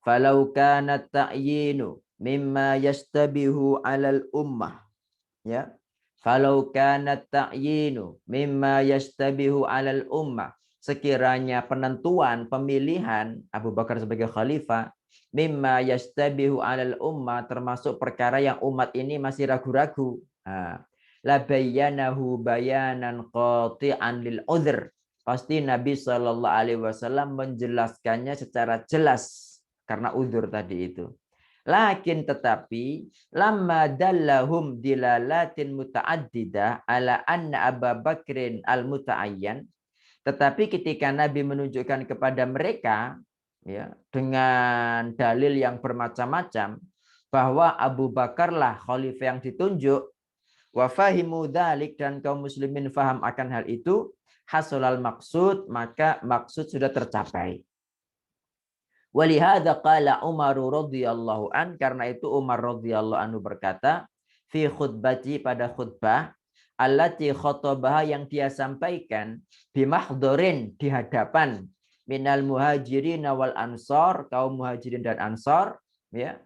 Falau kana ta'yinu mimma yastabihu 'alal ummah, ya. Falau kana ta'yinu mimma yastabihu 'alal ummah, sekiranya penentuan pemilihan Abu Bakar sebagai khalifah mimma yastabihu 'alal ummah, termasuk perkara yang umat ini masih ragu-ragu, la bayyanahu bayanan qati'an lil udhr, pasti Nabi Shallallahu alaihi wasallam menjelaskannya secara jelas karena uzur tadi itu. Lakin tetapi lamma dallahum dilalatin muta'addidah ala anna Abu Bakrin al-muta'ayyan, tetapi ketika Nabi menunjukkan kepada mereka, ya, dengan dalil yang bermacam-macam bahwa Abu Bakarlah khalifah yang ditunjuk, wa fahimu dzalik, dan kaum muslimin faham akan hal itu, hasulal maksud, maka maksud sudah tercapai. Walihada qala Umar radhiyallahu an, karena itu Umar radhiyallahu anhu berkata fi khutbati, pada khutbah, allati khotobaha yang dia sampaikan bimahdhorin di hadapan minal muhajirin wal ansor, kaum muhajirin dan ansor, ya.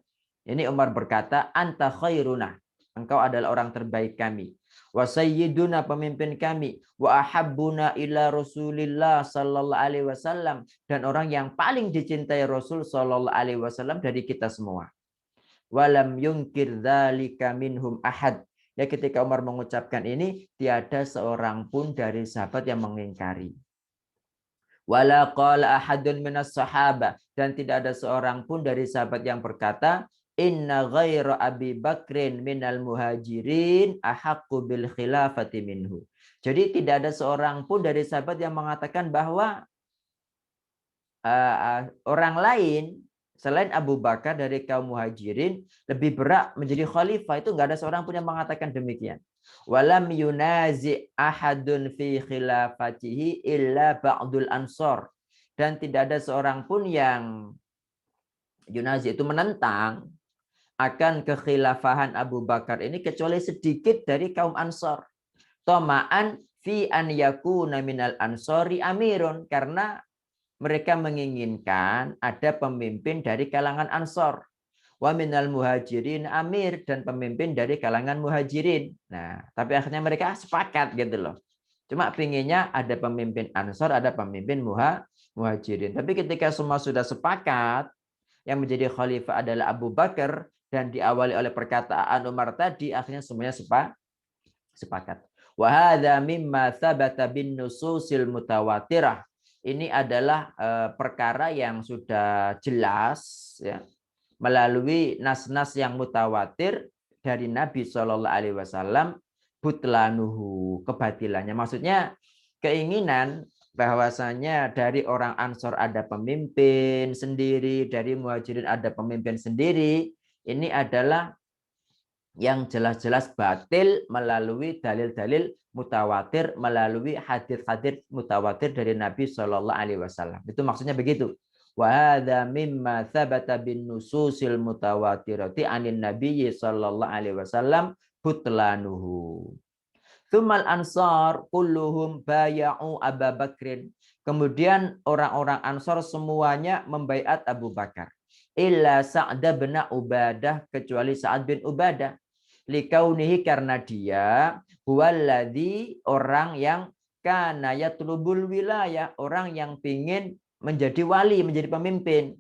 Ini Umar berkata, anta khairuna, engkau adalah orang terbaik kami. Wa sayyiduna, pemimpin kami. Wa ahabbuna ila Rasulillah sallallahu alaihi wasallam, dan orang yang paling dicintai Rasul sallallahu alaihi wasallam dari kita semua. Walam yungkir dzalika minhum ahad. Ya, ketika Umar mengucapkan ini, tiada seorang pun dari sahabat yang mengingkari. Wala qala ahadun minas sahaba, dan tidak ada seorang pun dari sahabat yang berkata, inna ghaira Abi Bakrin minal muhajirin ahaqqu bil khilafati minhu. Jadi tidak ada seorang pun dari sahabat yang mengatakan bahwa orang lain selain Abu Bakar dari kaum muhajirin lebih berhak menjadi khalifah. Itu enggak ada seorang pun yang mengatakan demikian. Walam yunazi ahadun fi khilafatihi illa ba'dul ansor. Dan tidak ada seorang pun yang yunazi itu menentang akan kekhilafahan Abu Bakar ini kecuali sedikit dari kaum ansor. Toma'an fi an yakuna minal ansori amirun, karena mereka menginginkan ada pemimpin dari kalangan Ansor. Wa minal muhajirin amir, dan pemimpin dari kalangan muhajirin. Nah, tapi akhirnya mereka sepakat gitu loh. Cuma pinginnya ada pemimpin Ansor, ada pemimpin muhajirin. Tapi ketika semua sudah sepakat, yang menjadi khalifah adalah Abu Bakar, dan diawali oleh perkataan Umar tadi, akhirnya semuanya sepakat. Wa hadza mimma thabata bin nususil mutawatirah. Ini adalah perkara yang sudah jelas, ya, melalui nas-nas yang mutawatir dari Nabi Shallallahu Alaihi Wasallam, butlanuhu, kebatilannya. Maksudnya keinginan bahwasanya dari orang Ansor ada pemimpin sendiri, dari Muhajirin ada pemimpin sendiri. Ini adalah yang jelas-jelas batil melalui dalil-dalil mutawatir, melalui hadis-hadis mutawatir dari Nabi Shallallahu Alaihi Wasallam. Itu maksudnya begitu. Wa hadza mimma thabata bin nususil mutawatirati anin Nabi Shallallahu Alaihi Wasallam butlanuhu. Tsumal ansar kulluhum baya'u Abu Bakrin. Kemudian orang-orang Ansar semuanya membaiat Abu Bakar. Illa Sa'd bin Ubadah, kecuali Sa'ad bin Ubadah. Likaunihi, karena dia huwaladzi, orang yang kana yatlubul wilayah, orang yang pingin menjadi wali, menjadi pemimpin.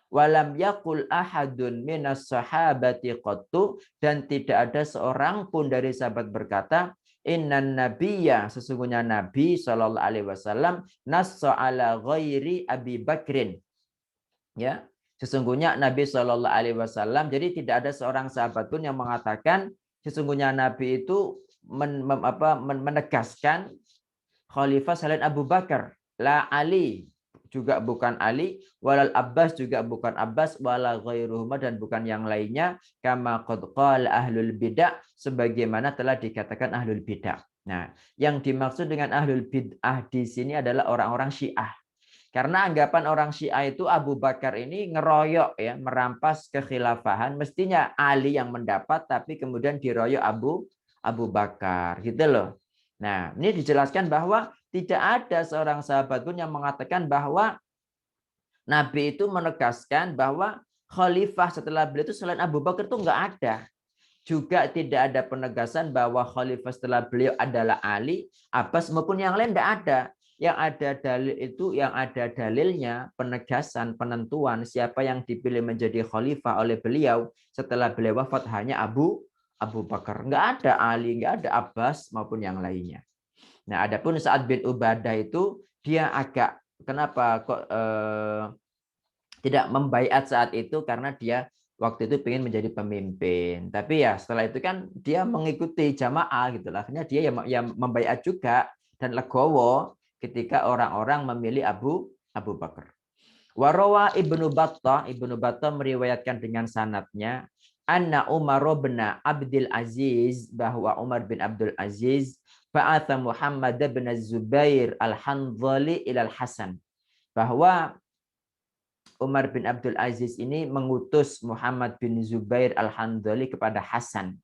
Walam yakul ahadun minas sahabati qattu, dan tidak ada seorang pun dari sahabat berkata, innan nabiyya, sesungguhnya Nabi Shallallahu Alaihi Wasallam nassa ala ghairi Abi Bakrin. Ya, sesungguhnya Nabi Shallallahu Alaihi Wasallam, jadi tidak ada seorang sahabat pun yang mengatakan sesungguhnya Nabi itu menegaskan khalifah selain Abu Bakar, la Ali, juga bukan Ali, walal Abbas, juga bukan Abbas, wala ghairuhuma, dan bukan yang lainnya, kama qad qala ahlul bidah, sebagaimana telah dikatakan ahlul bidah. Nah, yang dimaksud dengan ahlul bid'ah di sini adalah orang-orang Syiah. Karena anggapan orang Syiah itu Abu Bakar ini ngeroyok, ya, merampas kekhilafahan, mestinya Ali yang mendapat, tapi kemudian diroyok Abu Bakar, gitu loh. Nah, ini dijelaskan bahwa tidak ada seorang sahabat pun yang mengatakan bahwa Nabi itu menegaskan bahwa khalifah setelah beliau itu selain Abu Bakar itu enggak ada. Juga tidak ada penegasan bahwa khalifah setelah beliau adalah Ali, Abbas maupun yang lain, enggak ada. Yang ada dalil itu, yang ada dalilnya, penegasan, penentuan siapa yang dipilih menjadi khalifah oleh beliau setelah beliau wafat hanya Abu Bakar. Enggak ada Ali, enggak ada Abbas maupun yang lainnya. Nah, adapun Sa'ad bin Ubadah itu dia agak kenapa kok tidak membaiat saat itu, karena dia waktu itu ingin menjadi pemimpin. Tapi ya setelah itu kan dia mengikuti jamaah gitu lah. Akhirnya dia yang membaiat juga dan legowo ketika orang-orang memilih Abu Bakar. Warawa Ibnu Battah meriwayatkan dengan sanadnya anna Umar bin Abdul Aziz, bahwa Umar bin Abdul Aziz ba'atha Muhammad bin Zubair al-Hanzali ilal Hasan, bahwa Umar bin Abdul Aziz ini mengutus Muhammad bin Zubair al-Hanzali kepada Hasan.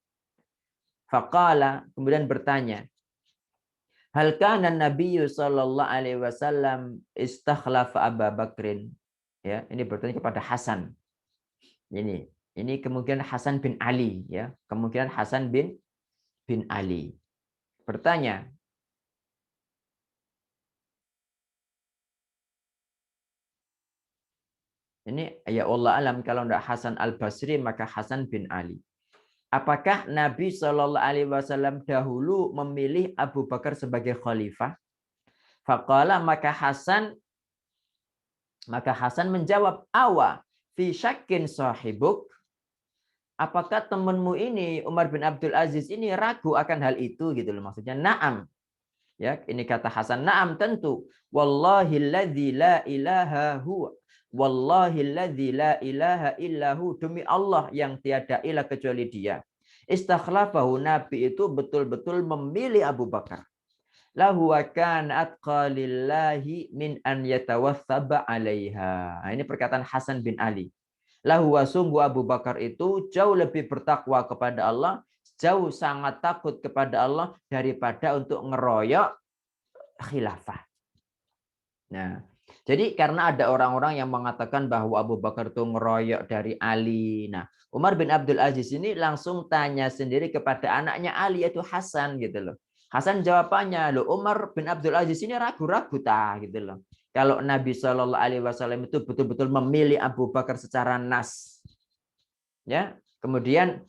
Faqala, kemudian bertanya, hal kana Nabi sallallahu alaihi wasallam istakhlafa Abu Bakrin? Ya, ini bertanya kepada Hasan. Ini kemungkinan Hasan bin Ali, ya. Kemungkinan Hasan bin Ali. Bertanya, ini ya Allah alam, kalau tidak Hasan al-Basri maka Hasan bin Ali. Apakah Nabi Shallallahu Alaihi Wasallam dahulu memilih Abu Bakar sebagai khalifah? Faqala, maka Hasan menjawab, awa fi syakin sahibuk. Apakah temanmu ini Umar bin Abdul Aziz ini ragu akan hal itu, gitu loh maksudnya. Naam. Ya, ini kata Hasan, naam tentu. Wallahilladzi la ilaha huwa. Wallahilladzi la ilaha illahu, demi Allah yang tiada ilah kecuali Dia. Istakhlafahu, Nabi itu betul-betul memilih Abu Bakar. Lahu wa kana atqa lillahi min an yatawassaba 'alaiha. Nah, ini perkataan Hasan bin Ali. Lahu wa, sungguh Abu Bakar itu jauh lebih bertakwa kepada Allah, jauh sangat takut kepada Allah daripada untuk ngeroyok khilafah. Nah, jadi karena ada orang-orang yang mengatakan bahwa Abu Bakar itu ngeroyok dari Ali. Nah, Umar bin Abdul Aziz ini langsung tanya sendiri kepada anaknya Ali, yaitu Hasan, gitu loh. Hasan jawabannya, loh Umar bin Abdul Aziz ini ragu-ragu tak, gitu loh. Kalau Nabi Shallallahu Alaihi Wasallam itu betul-betul memilih Abu Bakar secara nas, ya. Kemudian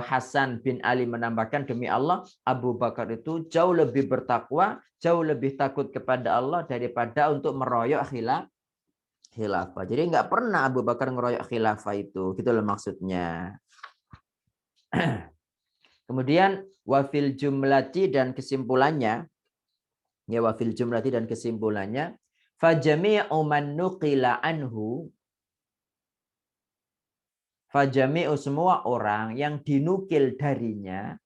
Hasan bin Ali menambahkan, demi Allah Abu Bakar itu jauh lebih bertakwa, jauh lebih takut kepada Allah daripada untuk meroyok khilafah. Jadi nggak pernah Abu Bakar ngeroyok khilafah itu, gitu loh maksudnya. Kemudian wafil jumlati, dan kesimpulannya, ya wafil jumlati dan kesimpulannya, fajami'u man nuqila anhu, fajami'u, semua orang yang dinukil darinya,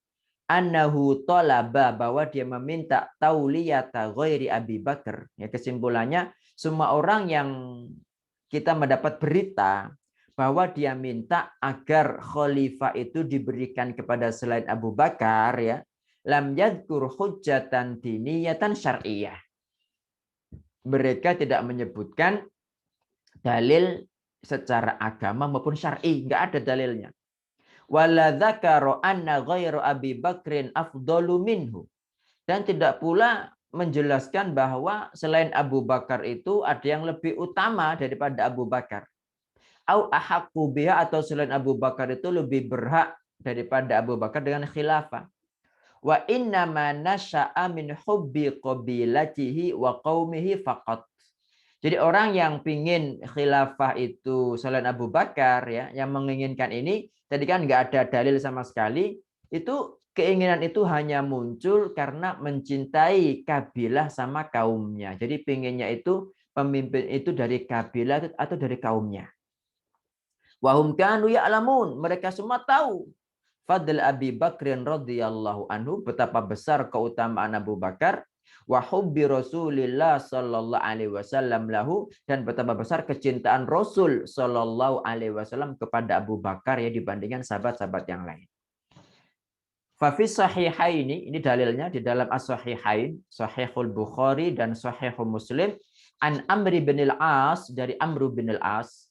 annahu talaba, bahwa dia meminta tauliyata ghairi Abi Bakar. Ya, kesimpulannya semua orang yang kita mendapat berita bahwa dia minta agar khalifah itu diberikan kepada selain Abu Bakar, ya, lam yadhkur hujjatan diniyatan syar'iyyah. Mereka tidak menyebutkan dalil secara agama maupun syar'i, enggak ada dalilnya. Wala dzakara anna ghairu Abi Bakrin afdalu minhu, dan tidak pula menjelaskan bahwa selain Abu Bakar itu ada yang lebih utama daripada Abu Bakar. Au ahaqqu biha, atau selain Abu Bakar itu lebih berhak daripada Abu Bakar dengan khilafah. Wa inna ma nasha'a min hubbi qabilatihi wa qaumihi faqat. Jadi orang yang pingin khilafah itu selain Abu Bakar, ya, yang menginginkan ini, tadi kan nggak ada dalil sama sekali, itu keinginan itu hanya muncul karena mencintai kabilah sama kaumnya. Jadi pinginnya itu pemimpin itu dari kabilah atau dari kaumnya. Wahum kanu ya'lamun, mereka semua tahu fadl Abi Bakrin radhiyallahu anhu, betapa besar keutamaan Abu Bakar, wa hubbi Rasulillah sallallahu alaihi wasallam lahu, dan betapa besar kecintaan Rasul sallallahu alaihi wasallam kepada Abu Bakar, ya, dibandingkan sahabat-sahabat yang lain. Fa fi sahihaini, ini dalilnya di dalam as-sahihain, Sahihul Bukhari dan Sahihul Muslim, an Amr bin al-As, dari Amr bin al-As,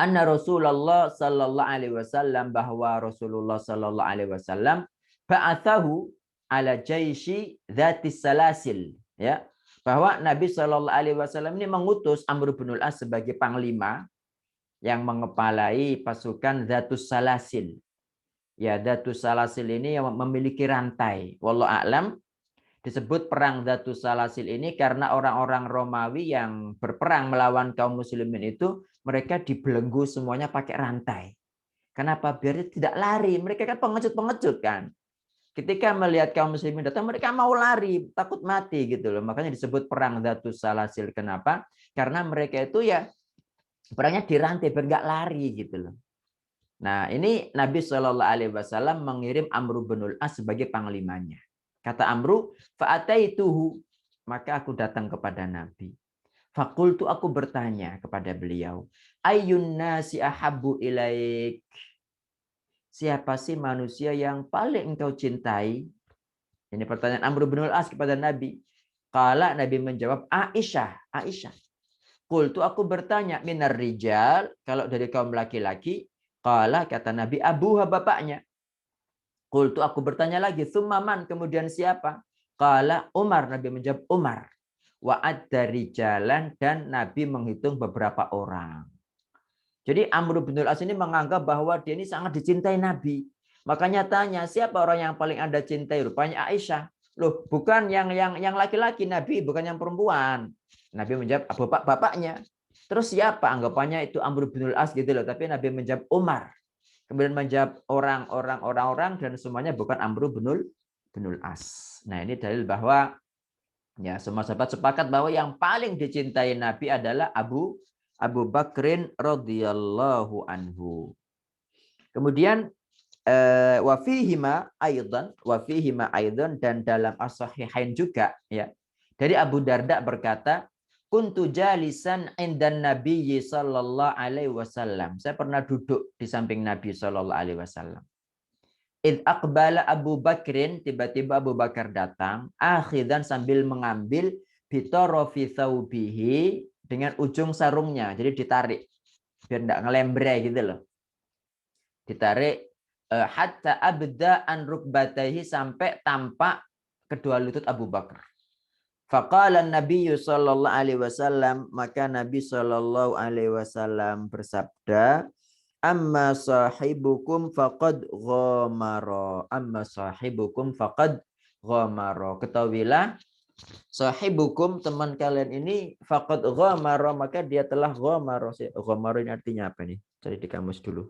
anna Rasulullah sallallahu alaihi wasallam, bahwa Rasulullah sallallahu alaihi wasallam ba'athahu ala jaishi dzatis salasil, ya, bahwa Nabi sallallahu alaihi wasallam ini mengutus Amr bin al-As sebagai panglima yang mengepalai pasukan Dzatus Salasil. Ya, Dzatus Salasil ini yang memiliki rantai. Wallahu a'lam, disebut perang Dzatus Salasil ini karena orang-orang Romawi yang berperang melawan kaum muslimin itu, mereka dibelenggu semuanya pakai rantai. Kenapa? Biar tidak lari. Mereka kan pengecut-pengecut kan. Ketika melihat kaum muslimin datang, mereka mau lari, takut mati, gitu loh. Makanya disebut perang Dzatus Salasil. Kenapa? Karena mereka itu ya perangnya dirantai biar nggak lari, gitu loh. Nah, ini Nabi Shallallahu Alaihi Wasallam mengirim Amr bin al-As sebagai panglimanya. Kata Amru, fa'ataituhu, maka aku datang kepada Nabi. Fakultu, aku bertanya kepada beliau, ayyun nasi ahabbu ilaik, siapa sih manusia yang paling engkau cintai? Ini pertanyaan Amr bin al-As kepada Nabi. Kala Nabi menjawab, Aisyah. Aisyah. Qultu aku bertanya, minar rijal, kalau dari kaum laki-laki. Kala kata Nabi, abuha bapaknya. Qultu aku bertanya lagi, summaman, kemudian siapa? Kala Umar, Nabi menjawab Umar. Wa'ad dari jalan, dan Nabi menghitung beberapa orang. Jadi Amr bin al-As ini menganggap bahwa dia ini sangat dicintai Nabi. Makanya tanya, siapa orang yang paling Anda cintai? Rupanya Aisyah. Loh, bukan yang laki-laki, Nabi, bukan yang perempuan. Nabi menjawab, bapaknya. Terus siapa? Anggapannya itu Amr bin al-As gitu loh. Tapi Nabi menjawab Umar. Kemudian menjawab orang-orang dan semuanya bukan Amr bin al-As. Nah, ini dalil bahwa ya semua sahabat sepakat bahwa yang paling dicintai Nabi adalah Abu Bakrin radhiyallahu anhu. Kemudian wa fihima aidan dan dalam as-sahihain juga ya. Dari Abu Darda berkata, kuntu jalisan indan Nabiyyi sallallahu alaihi wasallam. Saya pernah duduk di samping Nabi sallallahu alaihi wasallam. Id aqbala Abu Bakrin, tiba-tiba Abu Bakar datang, akhidan sambil mengambil bitorofi thawbihi dengan ujung sarungnya, jadi ditarik biar enggak ngelembre gitu loh. Ditarik hatta abda an rukbatayhi sampai tampak kedua lutut Abu Bakar. Faqala Nabi sallallahu alaihi wasallam, maka Nabi sallallahu alaihi wasallam bersabda, amma sahibukum faqad ghamara. Amma sahibukum faqad ghamara. Ketahuilah sahibukum, teman kalian ini, faqad ghamara, maka dia telah ghamara. Ghamara ini artinya apa nih? Cari di kamus dulu.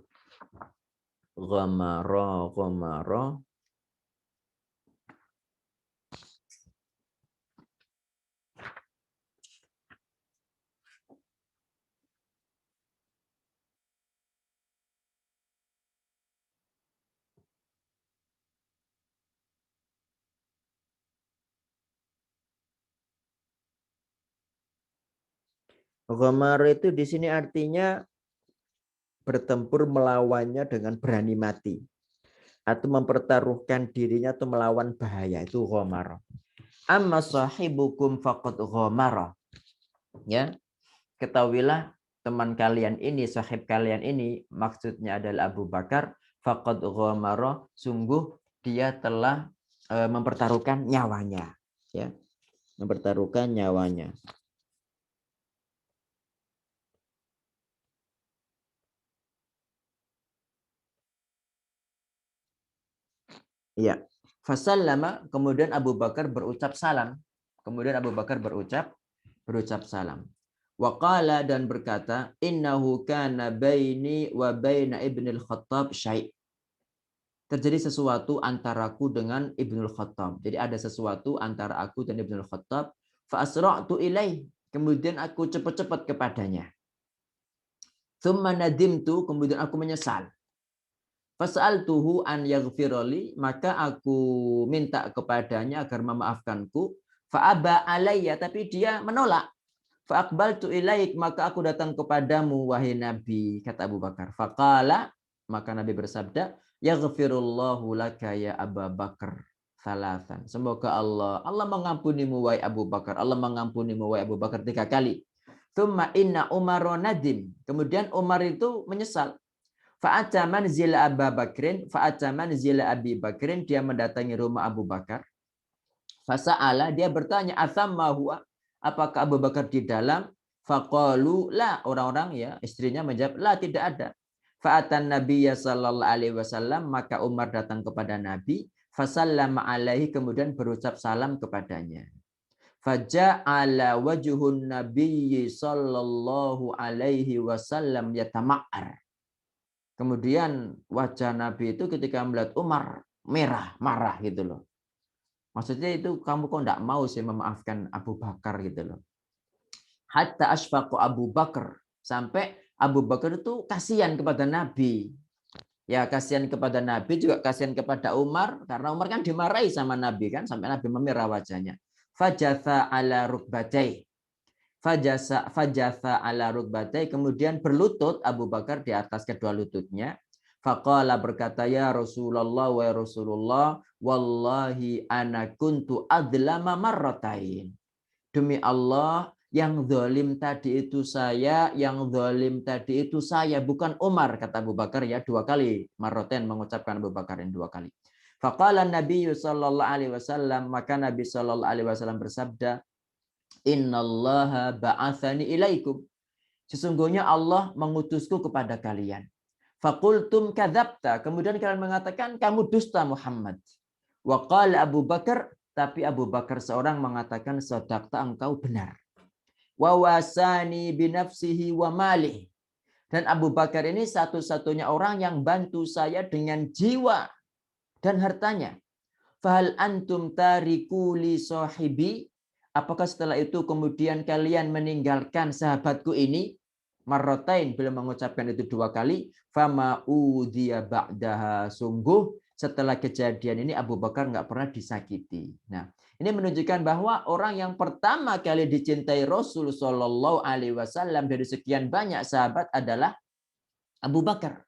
Ghamara. Ghamara itu di sini artinya bertempur melawannya dengan berani mati. Atau mempertaruhkan dirinya atau melawan bahaya. Itu ghamara. Amma sahibukum faqad ghamara. Ya, ketahuilah teman kalian ini, sahib kalian ini, maksudnya adalah Abu Bakar, faqad ghamara, sungguh dia telah mempertaruhkan nyawanya, ya. Mempertaruhkan nyawanya. Iya. Fasallama, kemudian Abu Bakar berucap salam. Kemudian Abu Bakar berucap salam. Waqala, dan berkata, innahu kana baini wa baina ibnil Khattab syai'. Terjadi sesuatu antaraku dengan Ibnul Khattab. Jadi ada sesuatu antara aku dan Ibnul Khattab. Fa asra'tu ilaih. Kemudian aku cepat-cepat kepadanya. Tsumma nadimtu, kemudian aku menyesal. Fas'altuhu an yaghfirali, maka aku minta kepadanya agar memaafkanku. Fa'aba alayya, tapi dia menolak. Fa'aqbaltu ilaik, maka aku datang kepadamu wahai Nabi, kata Abu Bakar. Faqala, maka Nabi bersabda, yaghfirullahu laka ya Abu Bakar salasan. Semoga Allah mengampunimu wahai Abu Bakar. Allah mengampunimu wahai Abu Bakar 3 kali. Tsumma inna Umar nadim. Kemudian Umar itu menyesal. Fa'ata manzil Abu Bakrin, fa'ata manzil Abi Bakrin, dia mendatangi rumah Abu Bakar. Fasa'ala, dia bertanya, athamma huwa, apakah Abu Bakar di dalam? Faqalu la, orang-orang ya istrinya menjawab la, tidak ada. Fa'atan Nabiyya sallallahu alaihi wasallam, maka Umar datang kepada Nabi, fasallama alaihi, kemudian berucap salam kepadanya. Faja'ala wajhun Nabiyyi sallallahu alaihi wasallam yatama'ar. Kemudian wajah Nabi itu ketika melihat Umar merah, marah gitu loh. Maksudnya itu, kamu kok enggak mau sih memaafkan Abu Bakar gitu loh. Hatta asfaqu Abu Bakar, sampai Abu Bakar itu kasihan kepada Nabi. Ya, kasihan kepada Nabi, juga kasihan kepada Umar, karena Umar kan dimarahi sama Nabi kan, sampai Nabi memerah wajahnya. Fajatha ala rukbatai. Fajatha ala rukbatai, kemudian berlutut Abu Bakar di atas kedua lututnya. Faqala berkata, ya Rasulullah wa Rasulullah, wallahi ana kuntu adlama marratain. Demi Allah, yang zalim tadi itu saya, yang zalim tadi itu saya, bukan Umar, kata Abu Bakar ya, 2 kali. Marratain mengucapkan Abu Bakar yang 2 kali. Faqala Nabi sallallahu alaihi wasallam, maka Nabi sallallahu alaihi wasallam bersabda, innallaha ba'atsani ilaikum. Sesungguhnya Allah mengutusku kepada kalian. Faqultum kadzabta, kemudian kalian mengatakan kamu dusta Muhammad. Wa qala Abu Bakar, tapi Abu Bakar seorang mengatakan sadaqta, engkau benar. Wa wasani binafsihi wa malih. Dan Abu Bakar ini satu-satunya orang yang bantu saya dengan jiwa dan hartanya. Fahal antum tariku li sahibi? Apakah setelah itu kemudian kalian meninggalkan sahabatku ini? Marratain, beliau mengucapkan itu 2 kali. Fama udhiya ba'daha, sungguh setelah kejadian ini Abu Bakar nggak pernah disakiti. Nah, ini menunjukkan bahwa orang yang pertama kali dicintai Rasul Shallallahu Alaihi Wasallam dari sekian banyak sahabat adalah Abu Bakar.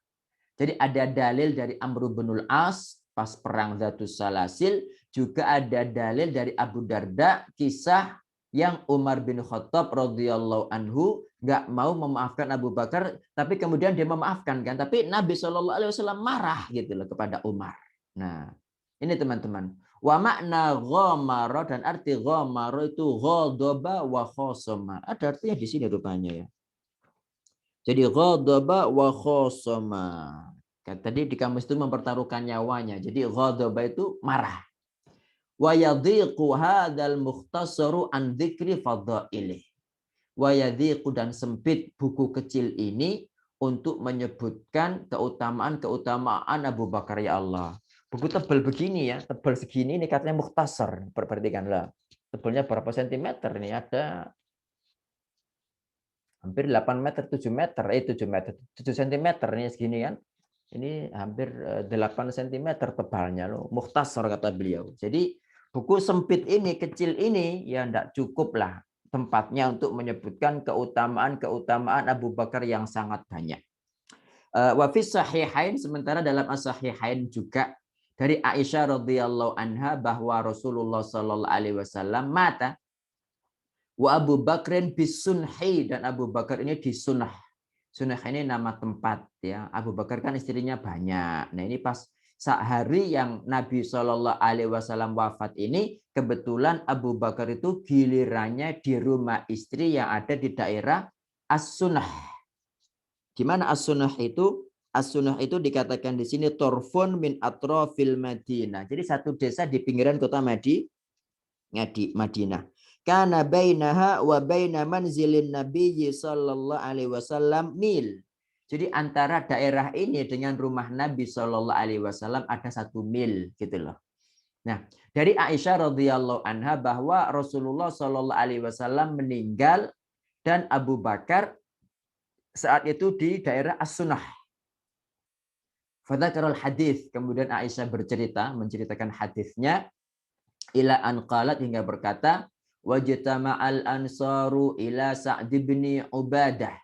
Jadi ada dalil dari Amr bin As pas perang Dzatus Salasil, juga ada dalil dari Abu Darda, kisah yang Umar bin Khattab radhiyallahu anhu nggak mau memaafkan Abu Bakar, tapi kemudian dia memaafkan kan, tapi Nabi Shallallahu Alaihi Wasallam marah gitu loh kepada Umar. Nah, ini teman-teman. Wa makna ghamara, dan arti ghamara itu ghadaba wa khosama. Ada artinya di sini rupanya ya. Jadi ghadaba wa khosama. Tadi di kamus itu mempertaruhkan nyawanya. Jadi ghadaba itu marah. Wa yadhiqu hadzal mukhtasaru an dzikri fadhailih. Wa yadhiqu, dan sempit buku kecil ini untuk menyebutkan keutamaan Abu Bakar, ya Allah. Buku tebal begini ya, tebal segini, ini katanya mukhtasar. Perhatikanlah. Tebalnya berapa sentimeter ini? Ada hampir 8 meter, 7 meter, 7 meter, 7 sentimeter ini segini kan. Ini hampir 8 cm tebalnya loh. Mukhtasar kata beliau. Jadi buku sempit ini, kecil ini, ya tidak cukup lah tempatnya untuk menyebutkan keutamaan Abu Bakar yang sangat banyak. Wa fi sahihain, sementara dalam as-sahihain juga dari Aisyah radhiyallahu anha bahwa Rasulullah sallallahu alaihi wasallam mata wa Abu Bakrin bisunhi, dan Abu Bakar ini di Sunnah. Sunnah ini nama tempat ya. Abu Bakar kan istrinya banyak. Nah, ini pas hari yang Nabi Shallallahu Alaihi Wasallam wafat ini, kebetulan Abu Bakar itu gilirannya di rumah istri yang ada di daerah As-Sunnah. Di mana As-Sunnah itu? As-Sunnah itu dikatakan di sini torfun min atrofil Madinah. Jadi satu desa di pinggiran kota Madinah. Kana bainaha wa baina manzilin Nabi sallallahu alaihi wasallam mil. Jadi antara daerah ini dengan rumah Nabi sallallahu alaihi wasallam ada 1 mil gitu loh. Nah, dari Aisyah radhiyallahu anha bahwa Rasulullah sallallahu alaihi wasallam meninggal dan Abu Bakar saat itu di daerah As-Sunnah. Fadzakarul hadis, kemudian Aisyah menceritakan hadisnya ila an qalat, hingga berkata, wajtama'al ansaru ila Sa'd bin Ubadah.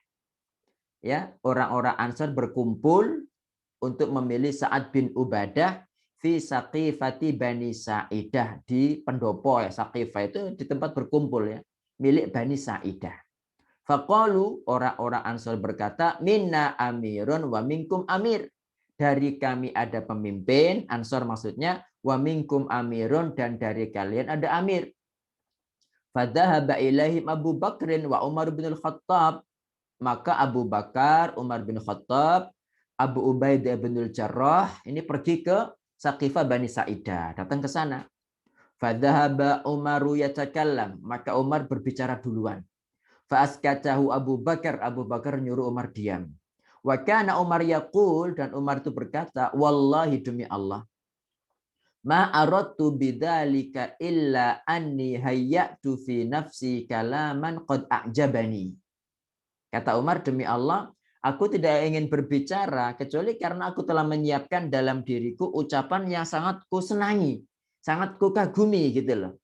Ya, orang-orang Ansar berkumpul untuk memilih Sa'ad bin Ubadah fi Saqifati Bani Sa'idah, di pendopo ya. Saqifah itu di tempat berkumpul ya, milik Bani Sa'idah. Faqalu, orang-orang Ansar berkata, minna amirun wa minkum amir. Dari kami ada pemimpin, Ansar maksudnya, wa minkum amirun, dan dari kalian ada amir. Fadhahaba ilaihim Abu Bakrin wa Umar bin Khattab. Maka Abu Bakar, Umar bin Khattab, Abu Ubaidah bin Jarrah ini pergi ke Saqifah Bani Sa'idah, datang ke sana. Fadhahaba Umaru yatakallam, maka Umar berbicara duluan. Fa'askatahu Abu Bakar, Abu Bakar nyuruh Umar diam. Wa kana Umar yaqul, dan Umar itu berkata, wallahi demi Allah, ma aradtu bidzalika illa anni hayyatu fi nafsi kalaman qad a'jabani. Kata Umar, demi Allah, aku tidak ingin berbicara kecuali karena aku telah menyiapkan dalam diriku ucapan yang sangat ku senangi, sangat ku kagumi gitu loh.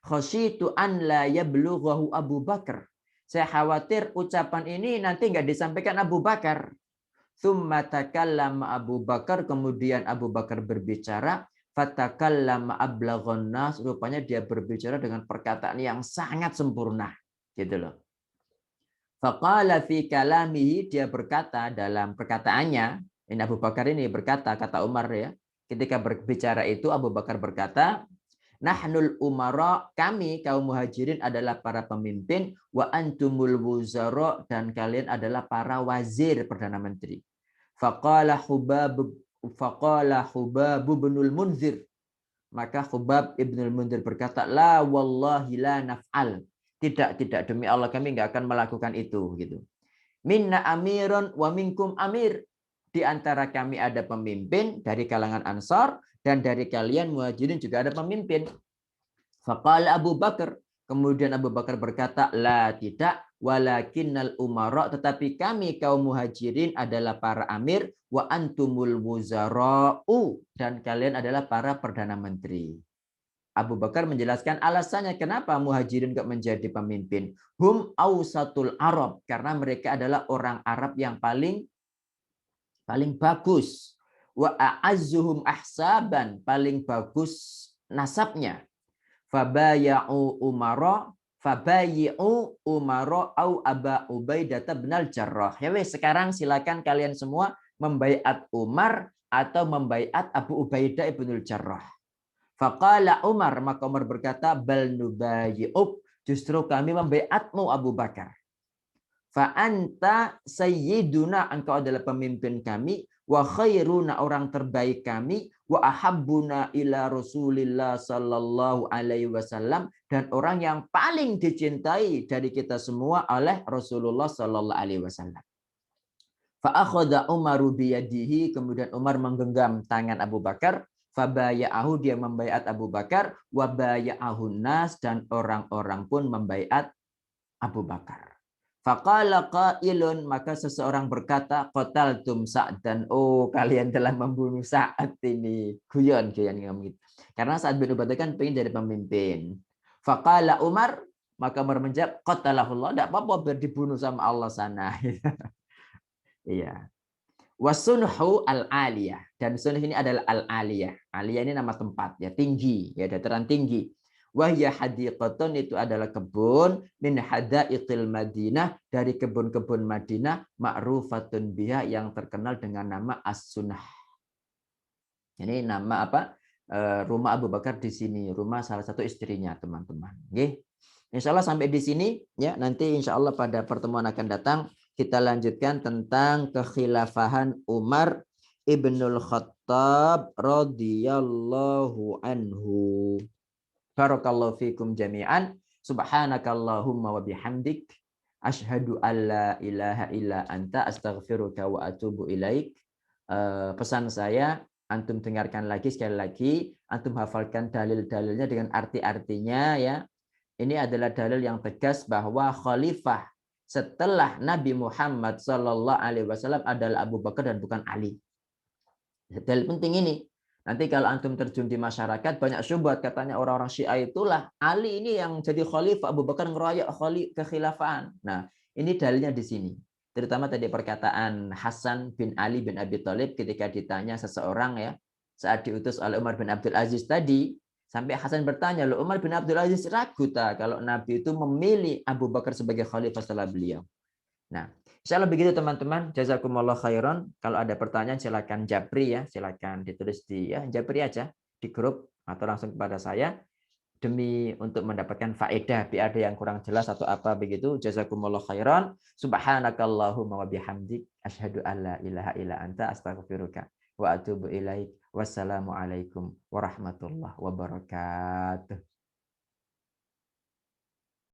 Khasyitu an la yablughahu Abu Bakar. Saya khawatir ucapan ini nanti enggak disampaikan Abu Bakar. Tsumma takallama Abu Bakar, kemudian Abu Bakar berbicara, fatakallama ablaghun nas, rupanya dia berbicara dengan perkataan yang sangat sempurna, gitu loh. Faqala fi kalamihi, dia berkata dalam perkataannya, ini Abu Bakar ini berkata, kata Umar ya, ketika berbicara itu Abu Bakar berkata, nahnul umara, kami kaum muhajirin adalah para pemimpin, wa antumul wuzara, dan kalian adalah para wazir perdana menteri. Faqala Hubab binul Munzir, maka Hubab ibnul Munzir berkata, la wallahi la naf'al, tidak demi Allah kami nggak akan melakukan itu, gitu. Minna amirun wa minkum amir, di antara kami ada pemimpin dari kalangan Ansar, dan dari kalian muhajirin juga ada pemimpin. Faqala Abu Bakar, kemudian Abu Bakar berkata, la tidak, walakinnal umara, tetapi kami kaum muhajirin adalah para amir, wa antumul wuzara'u, dan kalian adalah para perdana menteri. Abu Bakar menjelaskan alasannya kenapa muhajirin kok menjadi pemimpin. Hum ausatul Arab, karena mereka adalah orang Arab yang paling bagus. Wa a'azzuhum ahsaban, paling bagus nasabnya. Fabaya'u umara au Aba Ubaidah bin al-Jarrah. Ya wes, sekarang silakan kalian semua membaiat Umar atau membaiat Abu Ubaidah bin al-Jarrah. Faqala Umar, maka Umar berkata, bal nubayyi'uk, justru kami membaiatmu Abu Bakar. Fa anta sayyiduna, engkau adalah pemimpin kami, wa khairuna, orang terbaik kami, wa ahabbuna ila Rasulillah sallallahu alaihi wasallam, dan orang yang paling dicintai dari kita semua oleh Rasulullah sallallahu alaihi wasallam. Fa akhadha Umaru biyadihi, kemudian Umar menggenggam tangan Abu Bakar, fa baya'ahu, dia membaiat Abu Bakar, wa baya'ahu nas, dan orang-orang pun membaiat Abu Bakar. Faqala qailun, maka seseorang berkata, qataltum Sa'dan, oh kalian telah membunuh Sa'ad ini. Guyon ngomong gitu. Karena Sa'ad bin Ubadah kan pengen jadi pemimpin. Faqala Umar, maka Umar menjawab, qatalahullah, enggak apa-apa biar dibunuh sama Allah sana. Iya. Wasunhu al-aliyah, dan sunnah ini adalah al-aliyah. Aliyah ini nama tempat ya, tinggi ya, dataran tinggi. Wahya hadiqatun, itu adalah kebun, min hadaiqil Madinah, dari kebun-kebun Madinah, ma'rufatun biha, yang terkenal dengan nama as-sunnah. Ini nama apa? Rumah Abu Bakar di sini, rumah salah satu istrinya, teman-teman. Nggih. Insyaallah sampai di sini ya. Nanti insyaallah pada pertemuan akan datang kita lanjutkan tentang kekhilafahan Umar ibnul Khattab radhiyallahu anhu. Barakallahu fikum jami'an. Subhanakallahumma wa bihamdik. Asyhadu an la ilaha illa anta astaghfiruka wa atubu ilaik. Pesan saya, antum dengarkan lagi sekali lagi. Antum hafalkan dalil-dalilnya dengan arti-artinya ya. Ini adalah dalil yang tegas bahwa khalifah setelah Nabi Muhammad Sallallahu Alaihi Wasallam adalah Abu Bakar dan bukan Ali. Dalil penting ini. Nanti kalau antum terjun di masyarakat banyak syubhat, katanya orang-orang Syiah itulah Ali ini yang jadi khalifah, Abu Bakar ngeroyok kekhilafan. Nah, ini dalilnya di sini. Terutama tadi perkataan Hasan bin Ali bin Abi Thalib ketika ditanya seseorang ya, saat diutus oleh Umar bin Abdul Aziz tadi, sampai Hasan bertanya, loh Umar bin Abdul Aziz ragu tak kalau Nabi itu memilih Abu Bakar sebagai khalifah setelah beliau. Nah, insyaallah begitu teman-teman. Jazakumullah khairan. Kalau ada pertanyaan silakan japri ya, silakan ditulis di ya japri aja di grup atau langsung kepada saya demi untuk mendapatkan faedah. Biar ada yang kurang jelas atau apa begitu. Jazakumullah khairan. Subhanakallahumma wa bihamdik asyhadu an la ilaha illa anta astaghfiruka wa atubu ilaik. Wassalamualaikum warahmatullahi wabarakatuh.